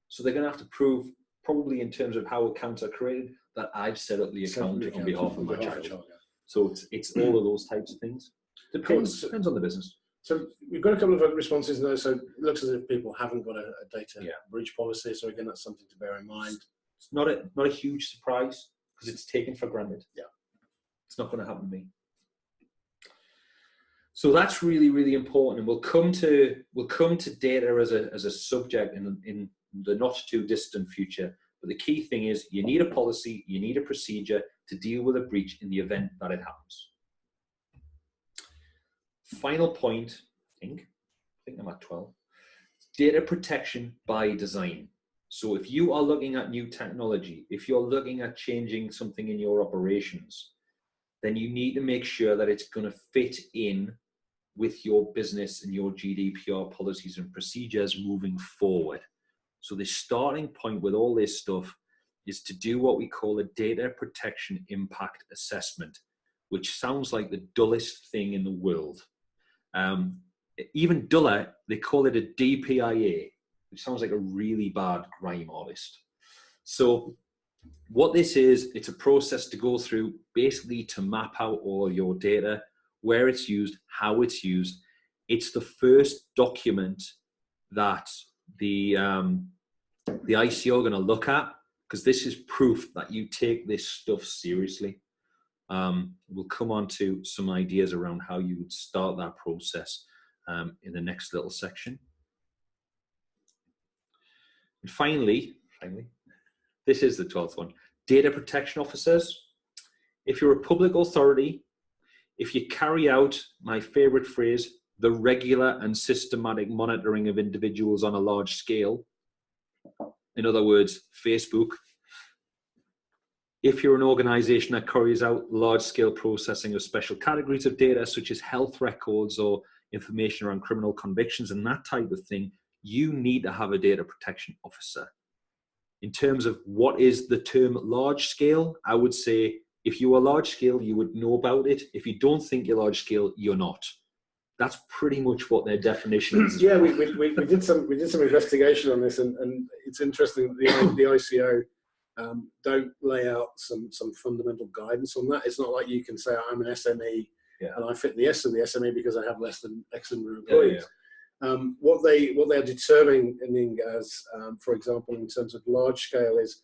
So they're going to have to prove, probably in terms of how accounts are created, that I've set up the account on behalf of my child. So it's all of those types of things. Depends on the business. So we've got a couple of other responses there. So it looks as if people haven't got a data breach policy. So again, that's something to bear in mind. It's not a huge surprise because it's taken for granted. Yeah, it's not going to happen to me. So that's really, really important, and we'll come to data as a subject in the not too distant future. But the key thing is you need a policy, you need a procedure to deal with a breach in the event that it happens. Final point, I think I'm at 12. Data protection by design. So if you are looking at new technology, if you're looking at changing something in your operations, then you need to make sure that it's going to fit in with your business and your GDPR policies and procedures moving forward. So the starting point with all this stuff is to do what we call a data protection impact assessment, which sounds like the dullest thing in the world. Even duller, they call it a DPIA, which sounds like a really bad grime artist. So what this is, it's a process to go through basically to map out all your data, where it's used, how it's used. It's the first document that the ICO are going to look at, because this is proof that you take this stuff seriously. We'll come on to some ideas around how you would start that process in the next little section. And finally, this is the 12th one, data protection officers. If you're a public authority, if you carry out, my favorite phrase, the regular and systematic monitoring of individuals on a large scale, in other words, Facebook, if you're an organization that carries out large-scale processing of special categories of data, such as health records or information around criminal convictions and that type of thing, you need to have a data protection officer. In terms of what is the term large-scale, I would say if you are large-scale, you would know about it. If you don't think you're large-scale, you're not. That's pretty much what their definition is. Yeah, we did some investigation on this, and it's interesting. The ICO don't lay out some fundamental guidance on that. It's not like you can say I'm an SME and I fit the S of the SME because I have less than X number of employees. What they are determining as, for example, in terms of large scale is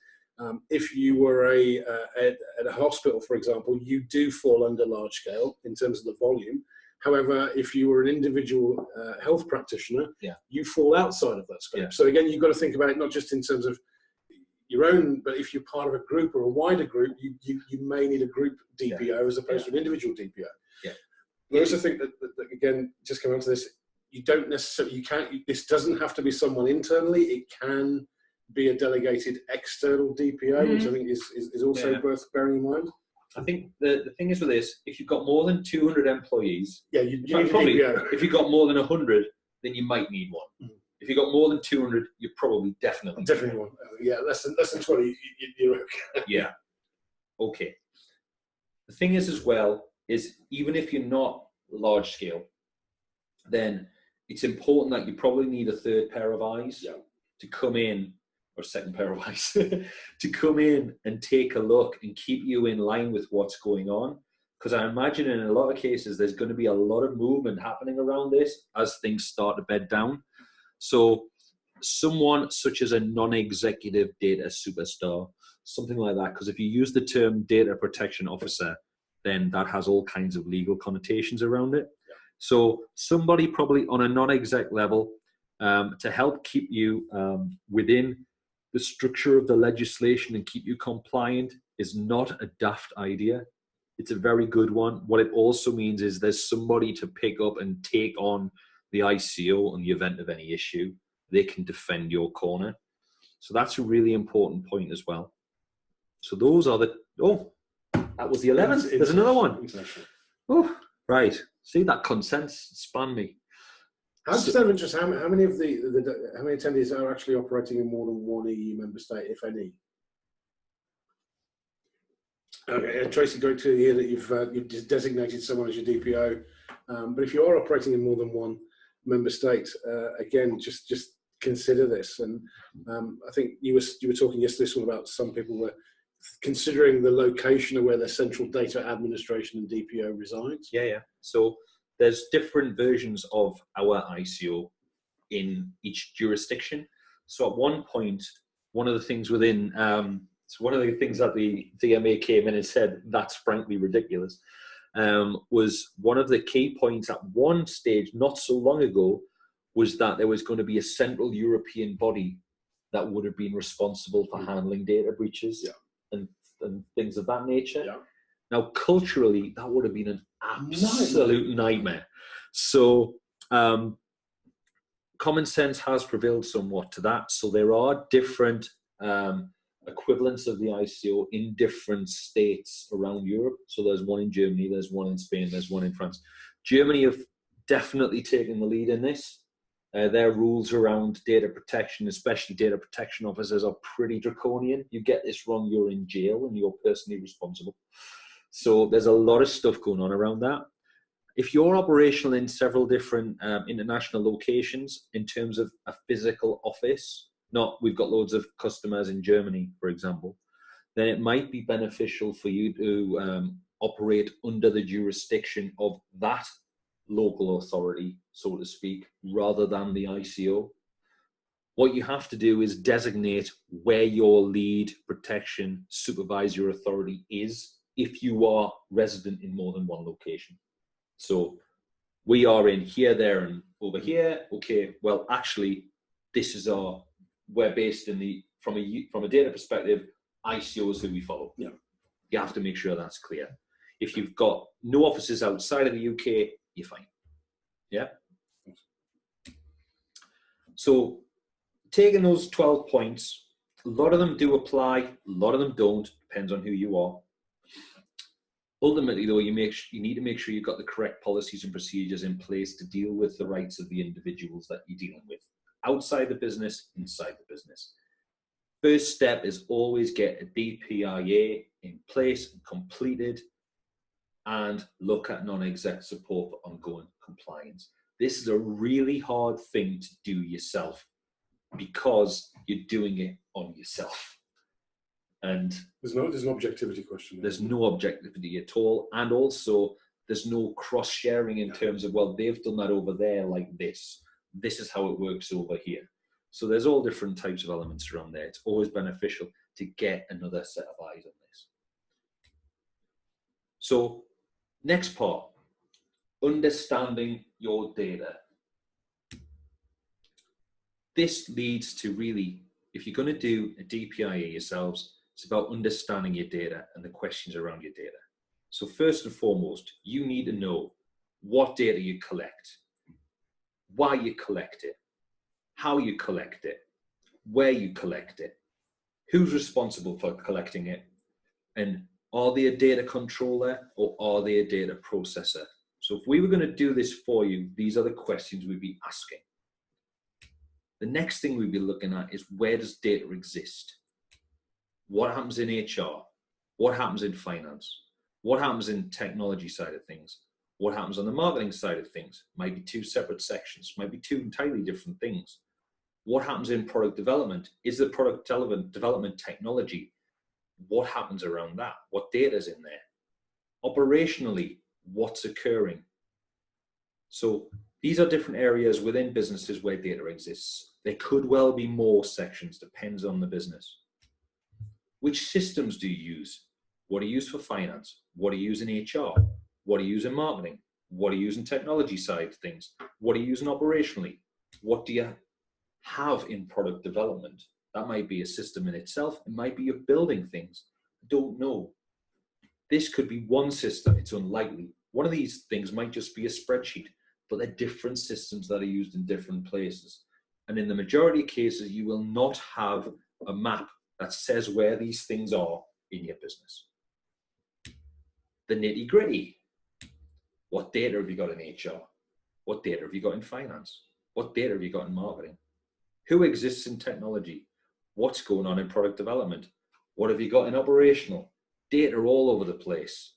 if you were at a hospital, for example, you do fall under large scale in terms of the volume. However, if you were an individual health practitioner, you fall outside of that scope. So again, you've got to think about it not just in terms of your own, but if you're part of a group or a wider group, you may need a group DPO as opposed to an individual DPO. I also think that again, just coming on to this, you don't necessarily, this doesn't have to be someone internally. It can be a delegated external DPO, which I think is also worth bearing in mind. I think the thing is with this, if you've got more than 200 employees, you need probably, if you've got more than 100, then you might need one. If you've got more than 200, you're probably definitely one. Yeah, less than 20, you're okay. Yeah. Okay. The thing is as well, is even if you're not large scale, then it's important that you probably need a third pair of eyes to come in, or second pair of eyes, to come in and take a look and keep you in line with what's going on. Because I imagine in a lot of cases, there's going to be a lot of movement happening around this as things start to bed down. So someone such as a non-executive data superstar, something like that, because if you use the term data protection officer, then that has all kinds of legal connotations around it. So somebody probably on a non-exec level to help keep you within the structure of the legislation and keep you compliant is not a daft idea. It's a very good one. What it also means is there's somebody to pick up and take on the ICO in the event of any issue. They can defend your corner. So that's a really important point as well. So those are the, oh, that was the 11th. There's another one. Oh, right. See, that consent spanned me. Just out of interest, how many of how many attendees are actually operating in more than one EU member state, if any? Okay, Tracy, great to hear that you've just designated someone as your DPO. But if you are operating in more than one member state, again, just consider this. And I think you were talking yesterday about some people were considering the location of where their central data administration and DPO resides. Yeah. So there's different versions of our ICO in each jurisdiction. So at one point, one of the things within, so one of the things that the DMA came in and said, that's frankly ridiculous, was one of the key points at one stage not so long ago was that there was going to be a central European body that would have been responsible for handling data breaches and things of that nature. Yeah. Now, culturally, that would have been an absolute nightmare. So common sense has prevailed somewhat to that. So there are different equivalents of the ICO in different states around Europe. So there's one in Germany, there's one in Spain, there's one in France. Germany have definitely taken the lead in this. Their rules around data protection, especially data protection officers, are pretty draconian. You get this wrong, you're in jail and you're personally responsible. So there's a lot of stuff going on around that. If you're operational in several different international locations in terms of a physical office, not we've got loads of customers in Germany, for example, then it might be beneficial for you to operate under the jurisdiction of that local authority, so to speak, rather than the ICO. What you have to do is designate where your lead protection supervisor authority is if you are resident in more than one location. So we are in here, there, and over here. Okay, well, actually, this is we're based in from a data perspective, ICO is who we follow. Yeah. You have to make sure that's clear. If you've got no offices outside of the UK, you're fine. Yeah. So taking those 12 points, a lot of them do apply, a lot of them don't, depends on who you are. Ultimately, though, you need to make sure you've got the correct policies and procedures in place to deal with the rights of the individuals that you're dealing with, outside the business, inside the business. First step is always get a DPIA in place and completed, and look at non-exec support for ongoing compliance. This is a really hard thing to do yourself because you're doing it on yourself. And there's no objectivity question. There's no objectivity at all. And also there's no cross-sharing in terms of, well, they've done that over there like this. This is how it works over here. So there's all different types of elements around there. It's always beneficial to get another set of eyes on this. So next part, understanding your data. This leads to really, if you're going to do a DPIA yourselves, it's about understanding your data and the questions around your data. So first and foremost, you need to know what data you collect, why you collect it, how you collect it, where you collect it, who's responsible for collecting it, and are they a data controller or are they a data processor? So if we were going to do this for you, these are the questions we'd be asking. The next thing we'd be looking at is, where does data exist? What happens in HR? What happens in finance? What happens in technology side of things? What happens on the marketing side of things? Might be two separate sections, might be two entirely different things. What happens in product development? Is the product development technology? What happens around that? What data is in there? Operationally, what's occurring? So these are different areas within businesses where data exists. There could well be more sections, depends on the business. Which systems do you use? What do you use for finance? What do you use in HR? What do you use in marketing? What do you use in technology side of things? What do you use in operationally? What do you have in product development? That might be a system in itself. It might be you're building things. I don't know. This could be one system. It's unlikely. One of these things might just be a spreadsheet, but they're different systems that are used in different places. And in the majority of cases, you will not have a map that says where these things are in your business. The nitty gritty. What data have you got in HR? What data have you got in finance? What data have you got in marketing? Who exists in technology? What's going on in product development? What have you got in operational? Data all over the place.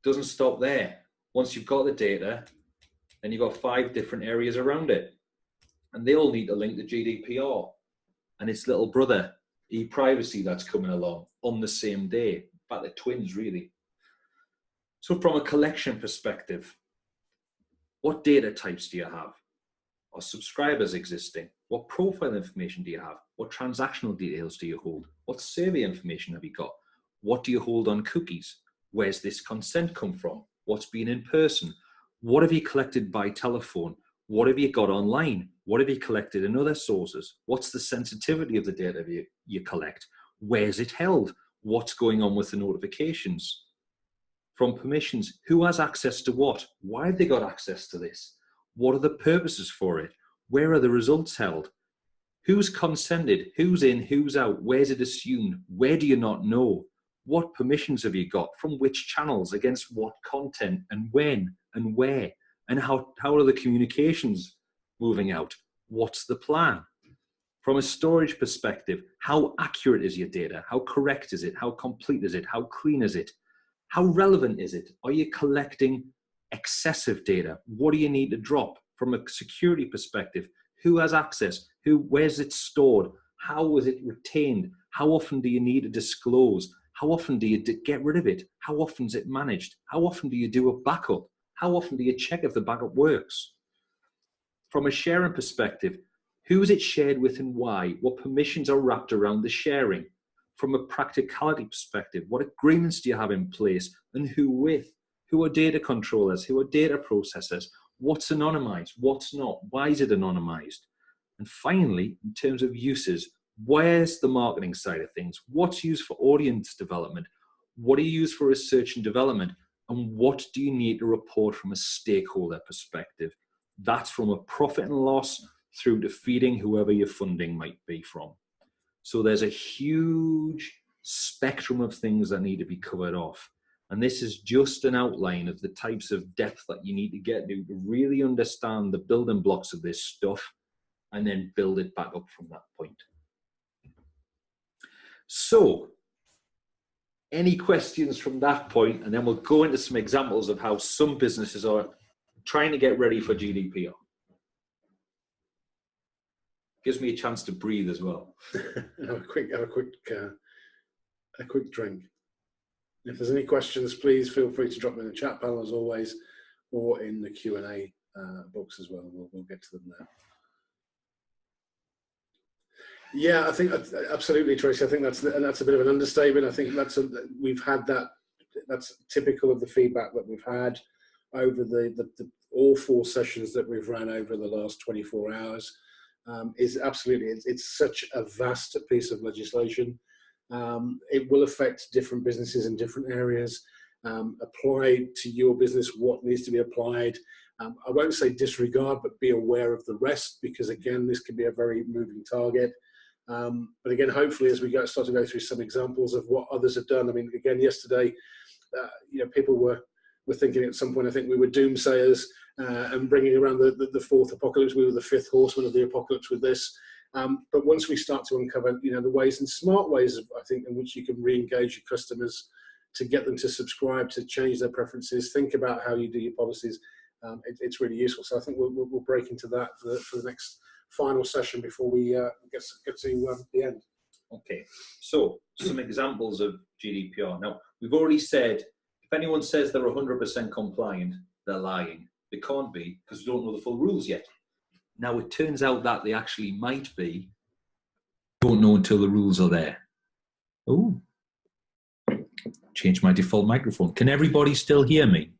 Doesn't stop there. Once you've got the data, then you've got 5 different areas around it. And they all need to link to GDPR and its little brother, e-privacy, that's coming along on the same day. In fact, they're twins, really. So from a collection perspective, what data types do you have? Are subscribers existing? What profile information do you have? What transactional details do you hold? What survey information have you got? What do you hold on cookies? Where's this consent come from? What's been in person? What have you collected by telephone? What have you got online? What have you collected in other sources? What's the sensitivity of the data you collect? Where's it held? What's going on with the notifications? From permissions, who has access to what? Why have they got access to this? What are the purposes for it? Where are the results held? Who's consented? Who's in? Who's out? Where's it assumed? Where do you not know? What permissions have you got? From which channels? Against what content? And when? And where? And how are the communications moving out? What's the plan? From a storage perspective, how accurate is your data? How correct is it? How complete is it? How clean is it? How relevant is it? Are you collecting excessive data? What do you need to drop? From a security perspective, who has access? Where's it stored? How is it retained? How often do you need to disclose? How often do you get rid of it? How often is it managed? How often do you do a backup? How often do you check if the backup works? From a sharing perspective, who is it shared with and why? What permissions are wrapped around the sharing? From a practicality perspective, what agreements do you have in place and who with? Who are data controllers? Who are data processors? What's anonymized? What's not? Why is it anonymized? And finally, in terms of uses, where's the marketing side of things? What's used for audience development? What do you use for research and development? And what do you need to report from a stakeholder perspective? That's from a profit and loss through to feeding whoever your funding might be from. So there's a huge spectrum of things that need to be covered off. And this is just an outline of the types of depth that you need to get to really understand the building blocks of this stuff and then build it back up from that point. So, any questions from that point? And then we'll go into some examples of how some businesses are trying to get ready for GDPR. Gives me a chance to breathe as well. Have a quick drink. If there's any questions, please feel free to drop them in the chat panel as always, or in the Q&A box as well. We'll get to them there. Yeah, I think absolutely, Tracy. I think that's a bit of an understatement. I think we've had that. That's typical of the feedback that we've had over the all 4 sessions that we've ran over the last 24 hours. Is absolutely, it's such a vast piece of legislation. It will affect different businesses in different areas. Apply to your business what needs to be applied. I won't say disregard, but be aware of the rest, because again, this can be a very moving target. But again, hopefully, as we start to go through some examples of what others have done. I mean, again, yesterday, people were thinking at some point, I think we were doomsayers and bringing around the 4th apocalypse. We were the 5th horseman of the apocalypse with this. But once we start to uncover, the ways and smart ways, I think, in which you can re-engage your customers to get them to subscribe, to change their preferences, think about how you do your policies. It's really useful. So I think we'll break into that for the next final session before we get to the end. Okay, so some examples of GDPR. Now, we've already said, if anyone says they're 100% compliant, they're lying. They can't be, because we don't know the full rules yet. Now, it turns out that they actually might be. Don't know until the rules are there. Oh, change my default microphone. Can everybody still hear me?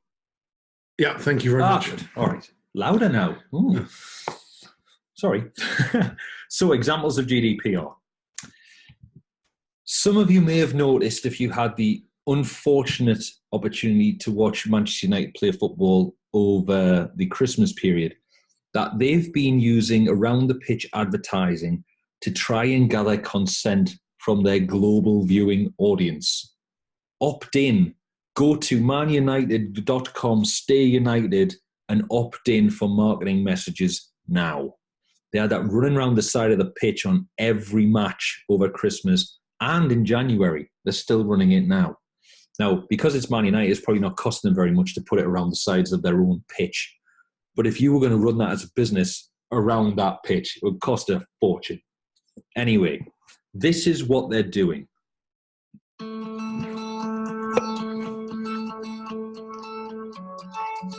Yeah, thank you very much. Good. All right, louder now. Ooh. Sorry. So, examples of GDPR. Some of you may have noticed, if you had the unfortunate opportunity to watch Manchester United play football over the Christmas period, that they've been using around the pitch advertising to try and gather consent from their global viewing audience. Opt in. Go to manunited.com, stay united, and opt in for marketing messages now. They had that running around the side of the pitch on every match over Christmas and in January. They're still running it now. Now, because it's Man United, it's probably not costing them very much to put it around the sides of their own pitch. But if you were going to run that as a business around that pitch, it would cost a fortune. Anyway, this is what they're doing.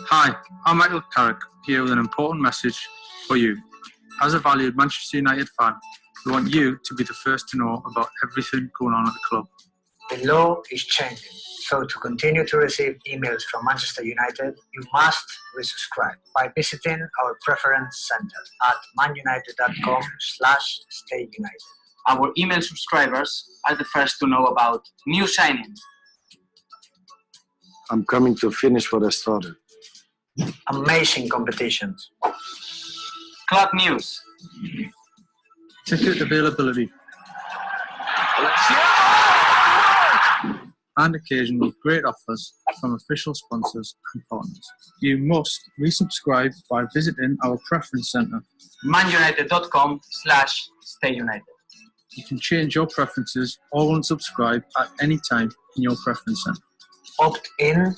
Hi, I'm Michael Carrick, here with an important message for you. As a valued Manchester United fan, we want you to be the first to know about everything going on at the club. The law is changing, so to continue to receive emails from Manchester United, you must resubscribe by visiting our preference center at manunited.com/stayunited. Our email subscribers are the first to know about new signings. I'm coming to finish what I started. Amazing competitions. Club news. Ticket availability. And occasional great offers from official sponsors and partners. You must resubscribe by visiting our preference center. manunited.com/stayunited. You can change your preferences or unsubscribe at any time in your preference center. Opt in or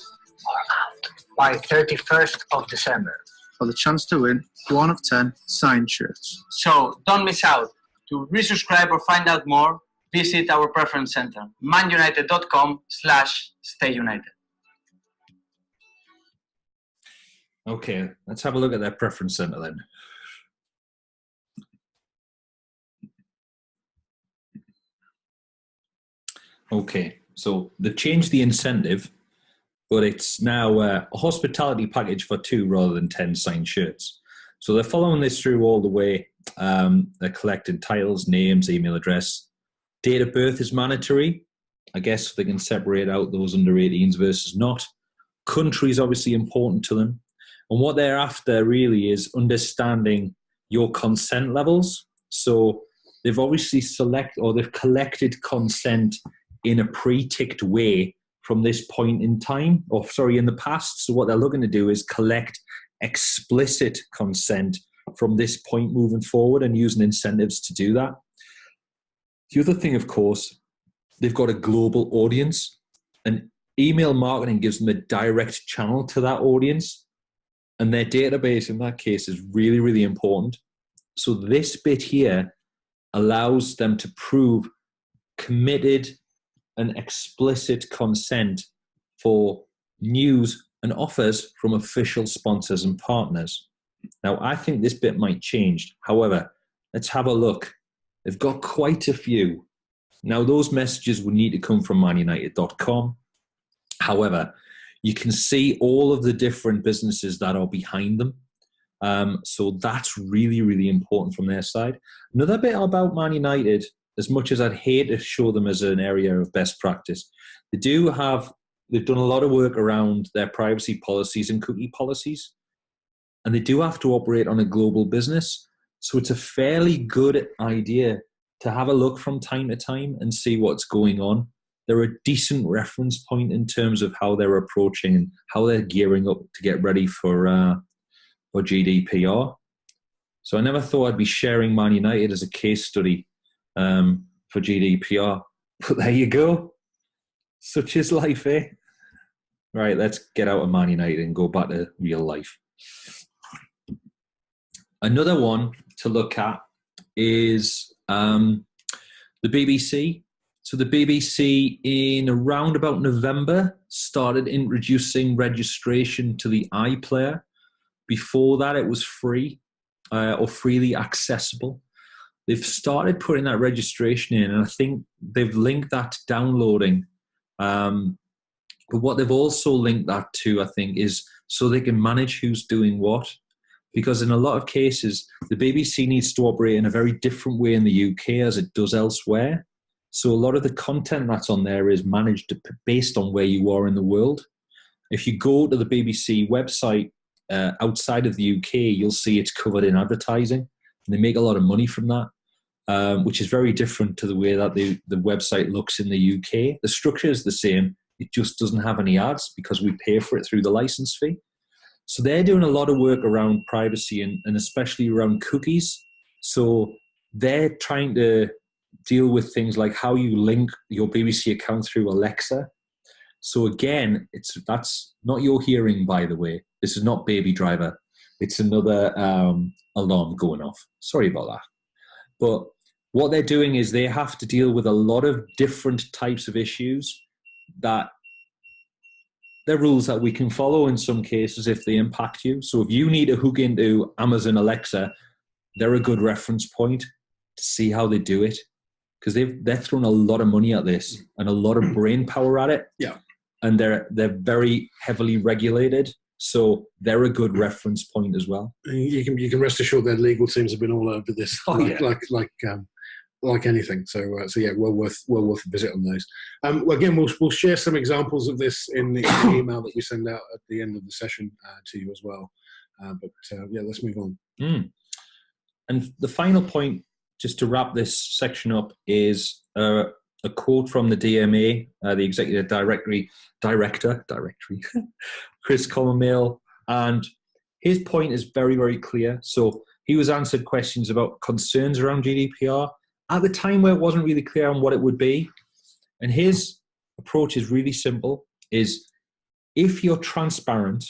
out by 31st of December. For the chance to win 1 of 10 signed shirts. So don't miss out. To resubscribe or find out more, visit our preference center, manunited.com/stayunited. Okay, let's have a look at their preference center then. Okay, so they've changed the incentive, but it's now a hospitality package for 2 rather than 10 signed shirts. So they're following this through all the way. They're collecting titles, names, email address. Date of birth is mandatory. I guess they can separate out those under 18s versus not. Country is obviously important to them. And what they're after really is understanding your consent levels. So they've obviously they've collected consent in a pre-ticked way from this point in time, in the past. So what they're looking to do is collect explicit consent from this point moving forward and using incentives to do that. The other thing, of course, they've got a global audience, and email marketing gives them a direct channel to that audience, and their database in that case is really, really important. So this bit here allows them to prove committed and explicit consent for news and offers from official sponsors and partners. Now, I think this bit might change. However, let's have a look. They've got quite a few. Now, those messages would need to come from manunited.com. However, you can see all of the different businesses that are behind them. So that's really, really important from their side. Another bit about Man United, as much as I'd hate to show them as an area of best practice, they've done a lot of work around their privacy policies and cookie policies. And they do have to operate on a global business. So it's a fairly good idea to have a look from time to time and see what's going on. They're a decent reference point in terms of how they're approaching and how they're gearing up to get ready for GDPR. So I never thought I'd be sharing Man United as a case study for GDPR. But there you go. Such is life, eh? Right, let's get out of Man United and go back to real life. Another one to look at is the BBC. So the BBC in around about November started introducing registration to the iPlayer. Before that, it was free or freely accessible. They've started putting that registration in, and I think they've linked that to downloading. But what they've also linked that to, I think, is so they can manage who's doing what. Because in a lot of cases, the BBC needs to operate in a very different way in the UK as it does elsewhere. So a lot of the content that's on there is managed based on where you are in the world. If you go to the BBC website outside of the UK, you'll see it's covered in advertising, and they make a lot of money from that. which is very different to the way that the website looks in the UK. The structure is the same. It just doesn't have any ads because we pay for it through the license fee. So they're doing a lot of work around privacy and especially around cookies. So they're trying to deal with things like how you link your BBC account through Alexa. So again, that's not your hearing, by the way. This is not Baby Driver. It's another alarm going off. Sorry about that. But what they're doing is they have to deal with a lot of different types of issues that they're rules that we can follow in some cases if they impact you. So if you need to hook into Amazon Alexa, they're a good reference point to see how they do it, because they're throwing a lot of money at this and a lot of brain power at it. Yeah. And they're very heavily regulated. So they're a good reference point as well. You can rest assured their legal teams have been all over this, like anything. So yeah, well worth a visit on those. Well, again, we'll share some examples of this in the email that we send out at the end of the session to you as well. But yeah, let's move on. And the final point, just to wrap this section up, is a quote from the DMA, the Executive Director, Chris Colmamale, and his point is very, very clear. So he was answered questions about concerns around GDPR at the time where it wasn't really clear on what it would be. And his approach is really simple, is if you're transparent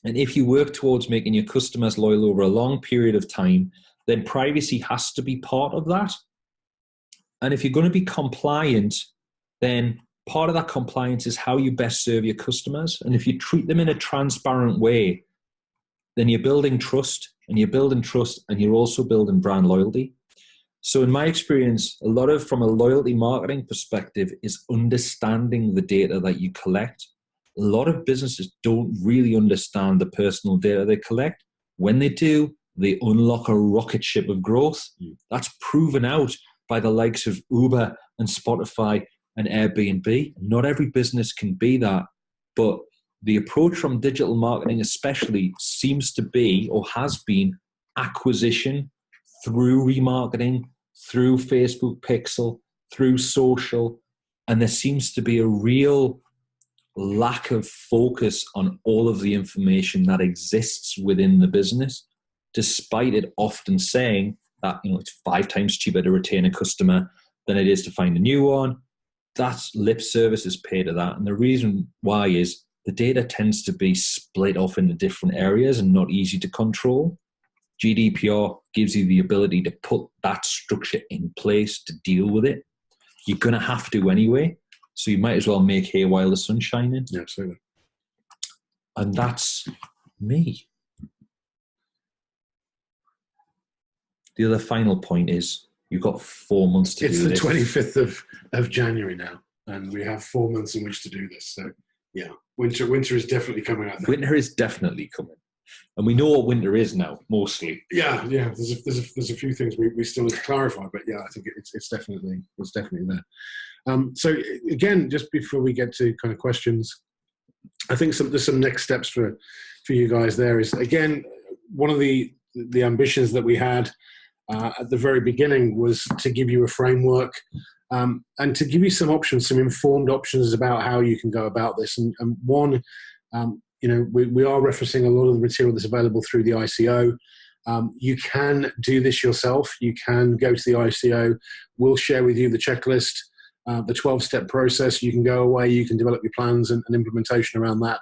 and if you work towards making your customers loyal over a long period of time, then privacy has to be part of that. And if you're going to be compliant, then part of that compliance is how you best serve your customers. And if you treat them in a transparent way, then you're building trust, and you're also building brand loyalty. So in my experience, from a loyalty marketing perspective, is understanding the data that you collect. A lot of businesses don't really understand the personal data they collect. When they do, they unlock a rocket ship of growth. That's proven out by the likes of Uber and Spotify and Airbnb. Not every business can be that, but the approach from digital marketing especially seems to be, or has been, acquisition through remarketing, through Facebook Pixel, through social, and there seems to be a real lack of focus on all of the information that exists within the business, despite it often saying that it's 5 times cheaper to retain a customer than it is to find a new one. That's lip service is paid to that, and the reason why is the data tends to be split off into different areas and not easy to control. GDPR gives you the ability to put that structure in place to deal with it. You're going to have to anyway, so you might as well make hay while the sun's shining. Yeah, absolutely. And that's me. The other final point is you've got 4 months to do this. It's the 25th of January now, and we have 4 months in which to do this. So yeah, winter is definitely coming, I think. Winter is definitely coming. And we know what winter is now, mostly. Yeah. There's a few things we still need to clarify, but yeah, I think it's definitely there. So again, just before we get to kind of questions, I think there's some next steps for you guys. There is, again, one of the ambitions that we had at the very beginning was to give you a framework and to give you some options, some informed options about how you can go about this. And one. We are referencing a lot of the material that's available through the ICO. You can do this yourself. You can go to the ICO. We'll share with you the checklist, the 12-step process. You can go away. You can develop your plans and implementation around that.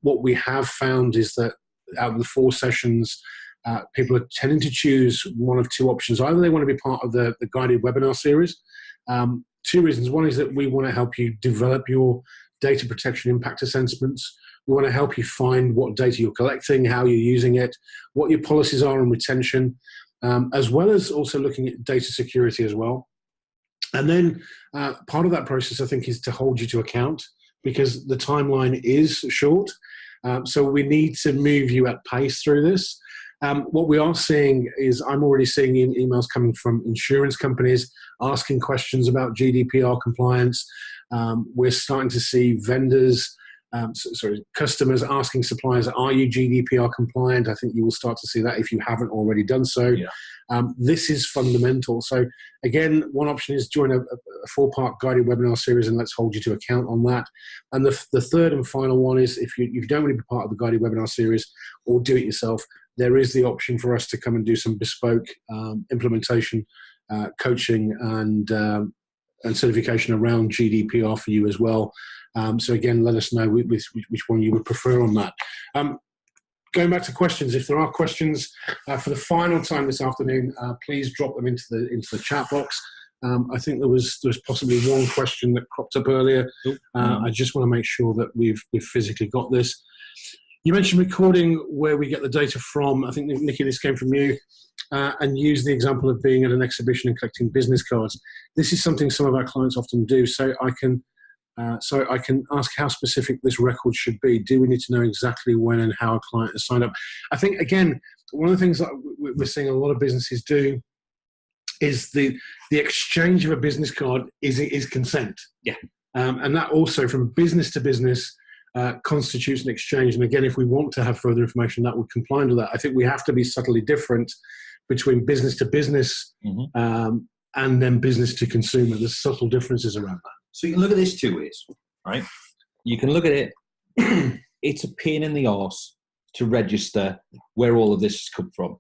What we have found is that out of the 4 sessions, people are tending to choose one of 2 options. Either they want to be part of the guided webinar series. 2 reasons. One is that we want to help you develop your data protection impact assessments. We want to help you find what data you're collecting, how you're using it, what your policies are on retention, as well as also looking at data security as well. And then part of that process, I think, is to hold you to account, because the timeline is short. So we need to move you at pace through this. What we are seeing is I'm already seeing emails coming from insurance companies asking questions about GDPR compliance. We're starting to see vendors, customers asking suppliers, are you GDPR compliant? I think you will start to see that if you haven't already done so. Yeah. This is fundamental. So again, one option is join a 4-part guided webinar series, and let's hold you to account on that. And the third and final one is, if you don't want to be part of the guided webinar series or do it yourself, there is the option for us to come and do some bespoke implementation, coaching, and certification around GDPR for you as well. So again, let us know which one you would prefer on that. Going back to questions, if there are questions for the final time this afternoon, please drop them into the chat box. I think there was possibly one question that cropped up earlier. I just want to make sure that we've physically got this. You mentioned recording where we get the data from. I think, Nikki, this came from you. And use the example of being at an exhibition and collecting business cards. This is something some of our clients often do. So I can ask how specific this record should be. Do we need to know exactly when and how a client has signed up? I think, again, one of the things that we're seeing a lot of businesses do is the exchange of a business card is consent. Yeah. And that also, from business to business, constitutes an exchange. And again, if we want to have further information that would comply to that, I think we have to be subtly different between business to business and then business to consumer. There's subtle differences around that. So you can look at this 2 ways, right? You can look at it, it's a pain in the arse to register where all of this has come from.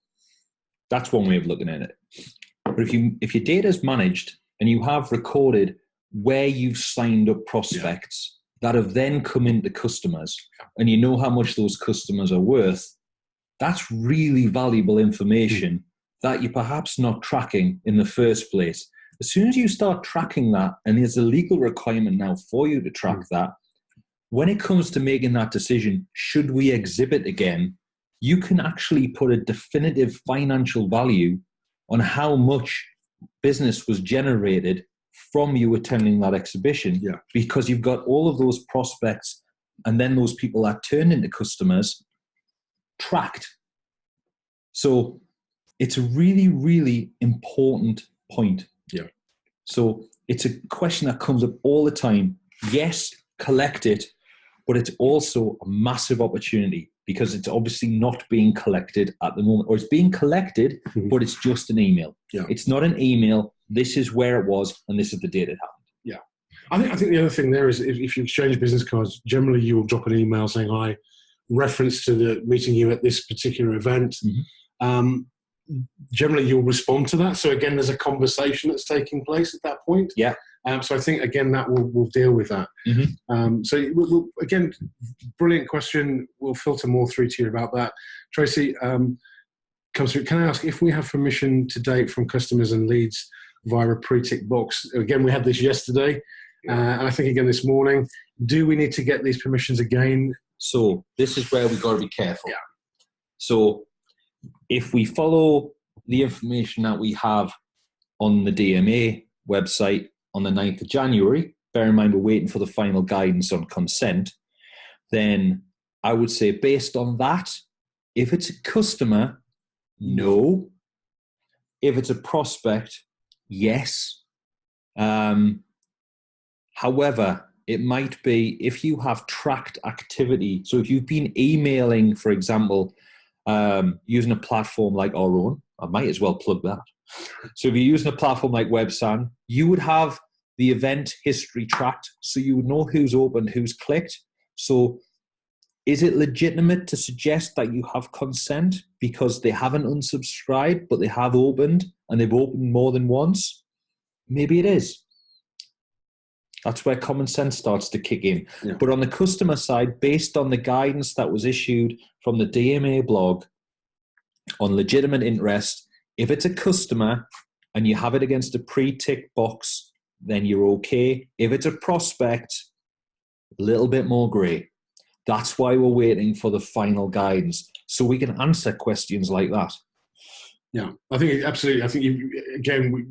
That's one way of looking at it. But if your data is managed and you have recorded where you've signed up prospects that have then come into customers, and you know how much those customers are worth, that's really valuable information that you're perhaps not tracking in the first place. As soon as you start tracking that, and there's a legal requirement now for you to track that, when it comes to making that decision, should we exhibit again, you can actually put a definitive financial value on how much business was generated from you attending that exhibition, because you've got all of those prospects and then those people that turned into customers tracked. So it's a really, really important point. Yeah. So it's a question that comes up all the time. Yes, collect it, but it's also a massive opportunity because it's obviously not being collected at the moment, or it's being collected, but it's just an email. Yeah. It's not an email. This is where it was, and this is the date it happened. Yeah. I think the other thing there is, if you exchange business cards, generally you will drop an email saying, "I reference to the meeting you at this particular event." Generally you'll respond to that. So again, there's a conversation that's taking place at that point. Yeah. So I think, again, that we'll deal with that. So we'll, again, brilliant question. We'll filter more through to you about that. Tracy, comes through. Can I ask if we have permission to date from customers and leads via a pre-tick box? Again, we had this yesterday, and I think again this morning. Do we need to get these permissions again? So this is where we've got to be careful. Yeah. So if we follow the information that we have on the DMA website on the 9th of January, bear in mind we're waiting for the final guidance on consent, then I would say based on that, if it's a customer, no. If it's a prospect, yes. However, it might be if you have tracked activity. So if you've been emailing, for example, using a platform like our own, I might as well plug that. So if you're using a platform like Websand, you would have the event history tracked, so you would know who's opened, who's clicked. So is it legitimate to suggest that you have consent because they haven't unsubscribed, but they have opened and they've opened more than once? Maybe it is. That's where common sense starts to kick in. Yeah. But on the customer side, based on the guidance that was issued from the DMA blog on legitimate interest, if it's a customer and you have it against a pre-tick box, then you're okay. If it's a prospect, a little bit more grey. That's why we're waiting for the final guidance, so we can answer questions like that. Yeah, I think absolutely. I think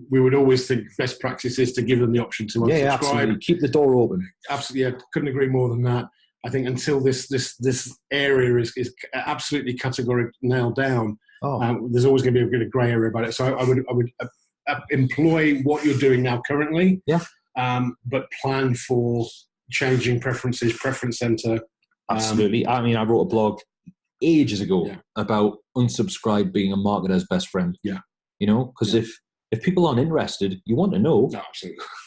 we would always think best practice is to give them the option to unsubscribe. Yeah, absolutely. Keep the door open. Absolutely, yeah, couldn't agree more than that. I think until this area is absolutely categorically nailed down, there's always going to be a bit of grey area about it. So I would employ what you're doing now currently, but plan for changing preferences, preference center. Absolutely. I mean, I wrote a blog ages ago about unsubscribe being a marketer's best friend. Yeah. You know, because if people aren't interested, you want to know. No,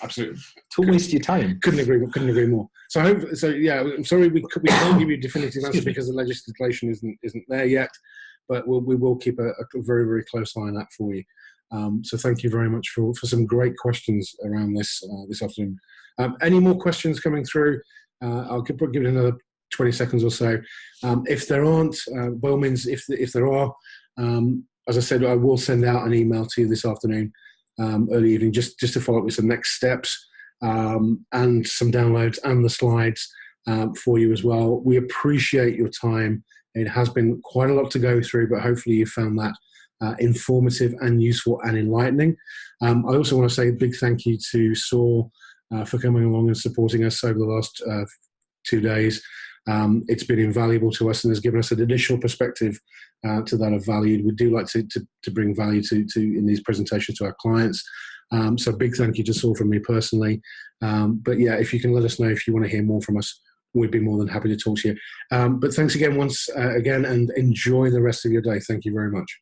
absolutely. Don't waste your time. Couldn't agree more. So I'm sorry we can't give you a definitive answer because the legislation isn't there yet, but we will keep a very, very close eye on that for you. So thank you very much for some great questions around this afternoon. Any more questions coming through? I'll give it another 20 seconds or so. If there aren't, by all means, if there are, as I said, I will send out an email to you this afternoon, early evening, just to follow up with some next steps and some downloads and the slides for you as well. We appreciate your time. It has been quite a lot to go through, but hopefully you found that informative and useful and enlightening. I also want to say a big thank you to Saul for coming along and supporting us over the last 2 days. It's been invaluable to us and has given us an additional perspective to that of value. We do like to bring value to in these presentations to our clients. So big thank you to Saul from me personally. But yeah, if you can let us know if you want to hear more from us, we'd be more than happy to talk to you. But thanks again once again, and enjoy the rest of your day. Thank you very much.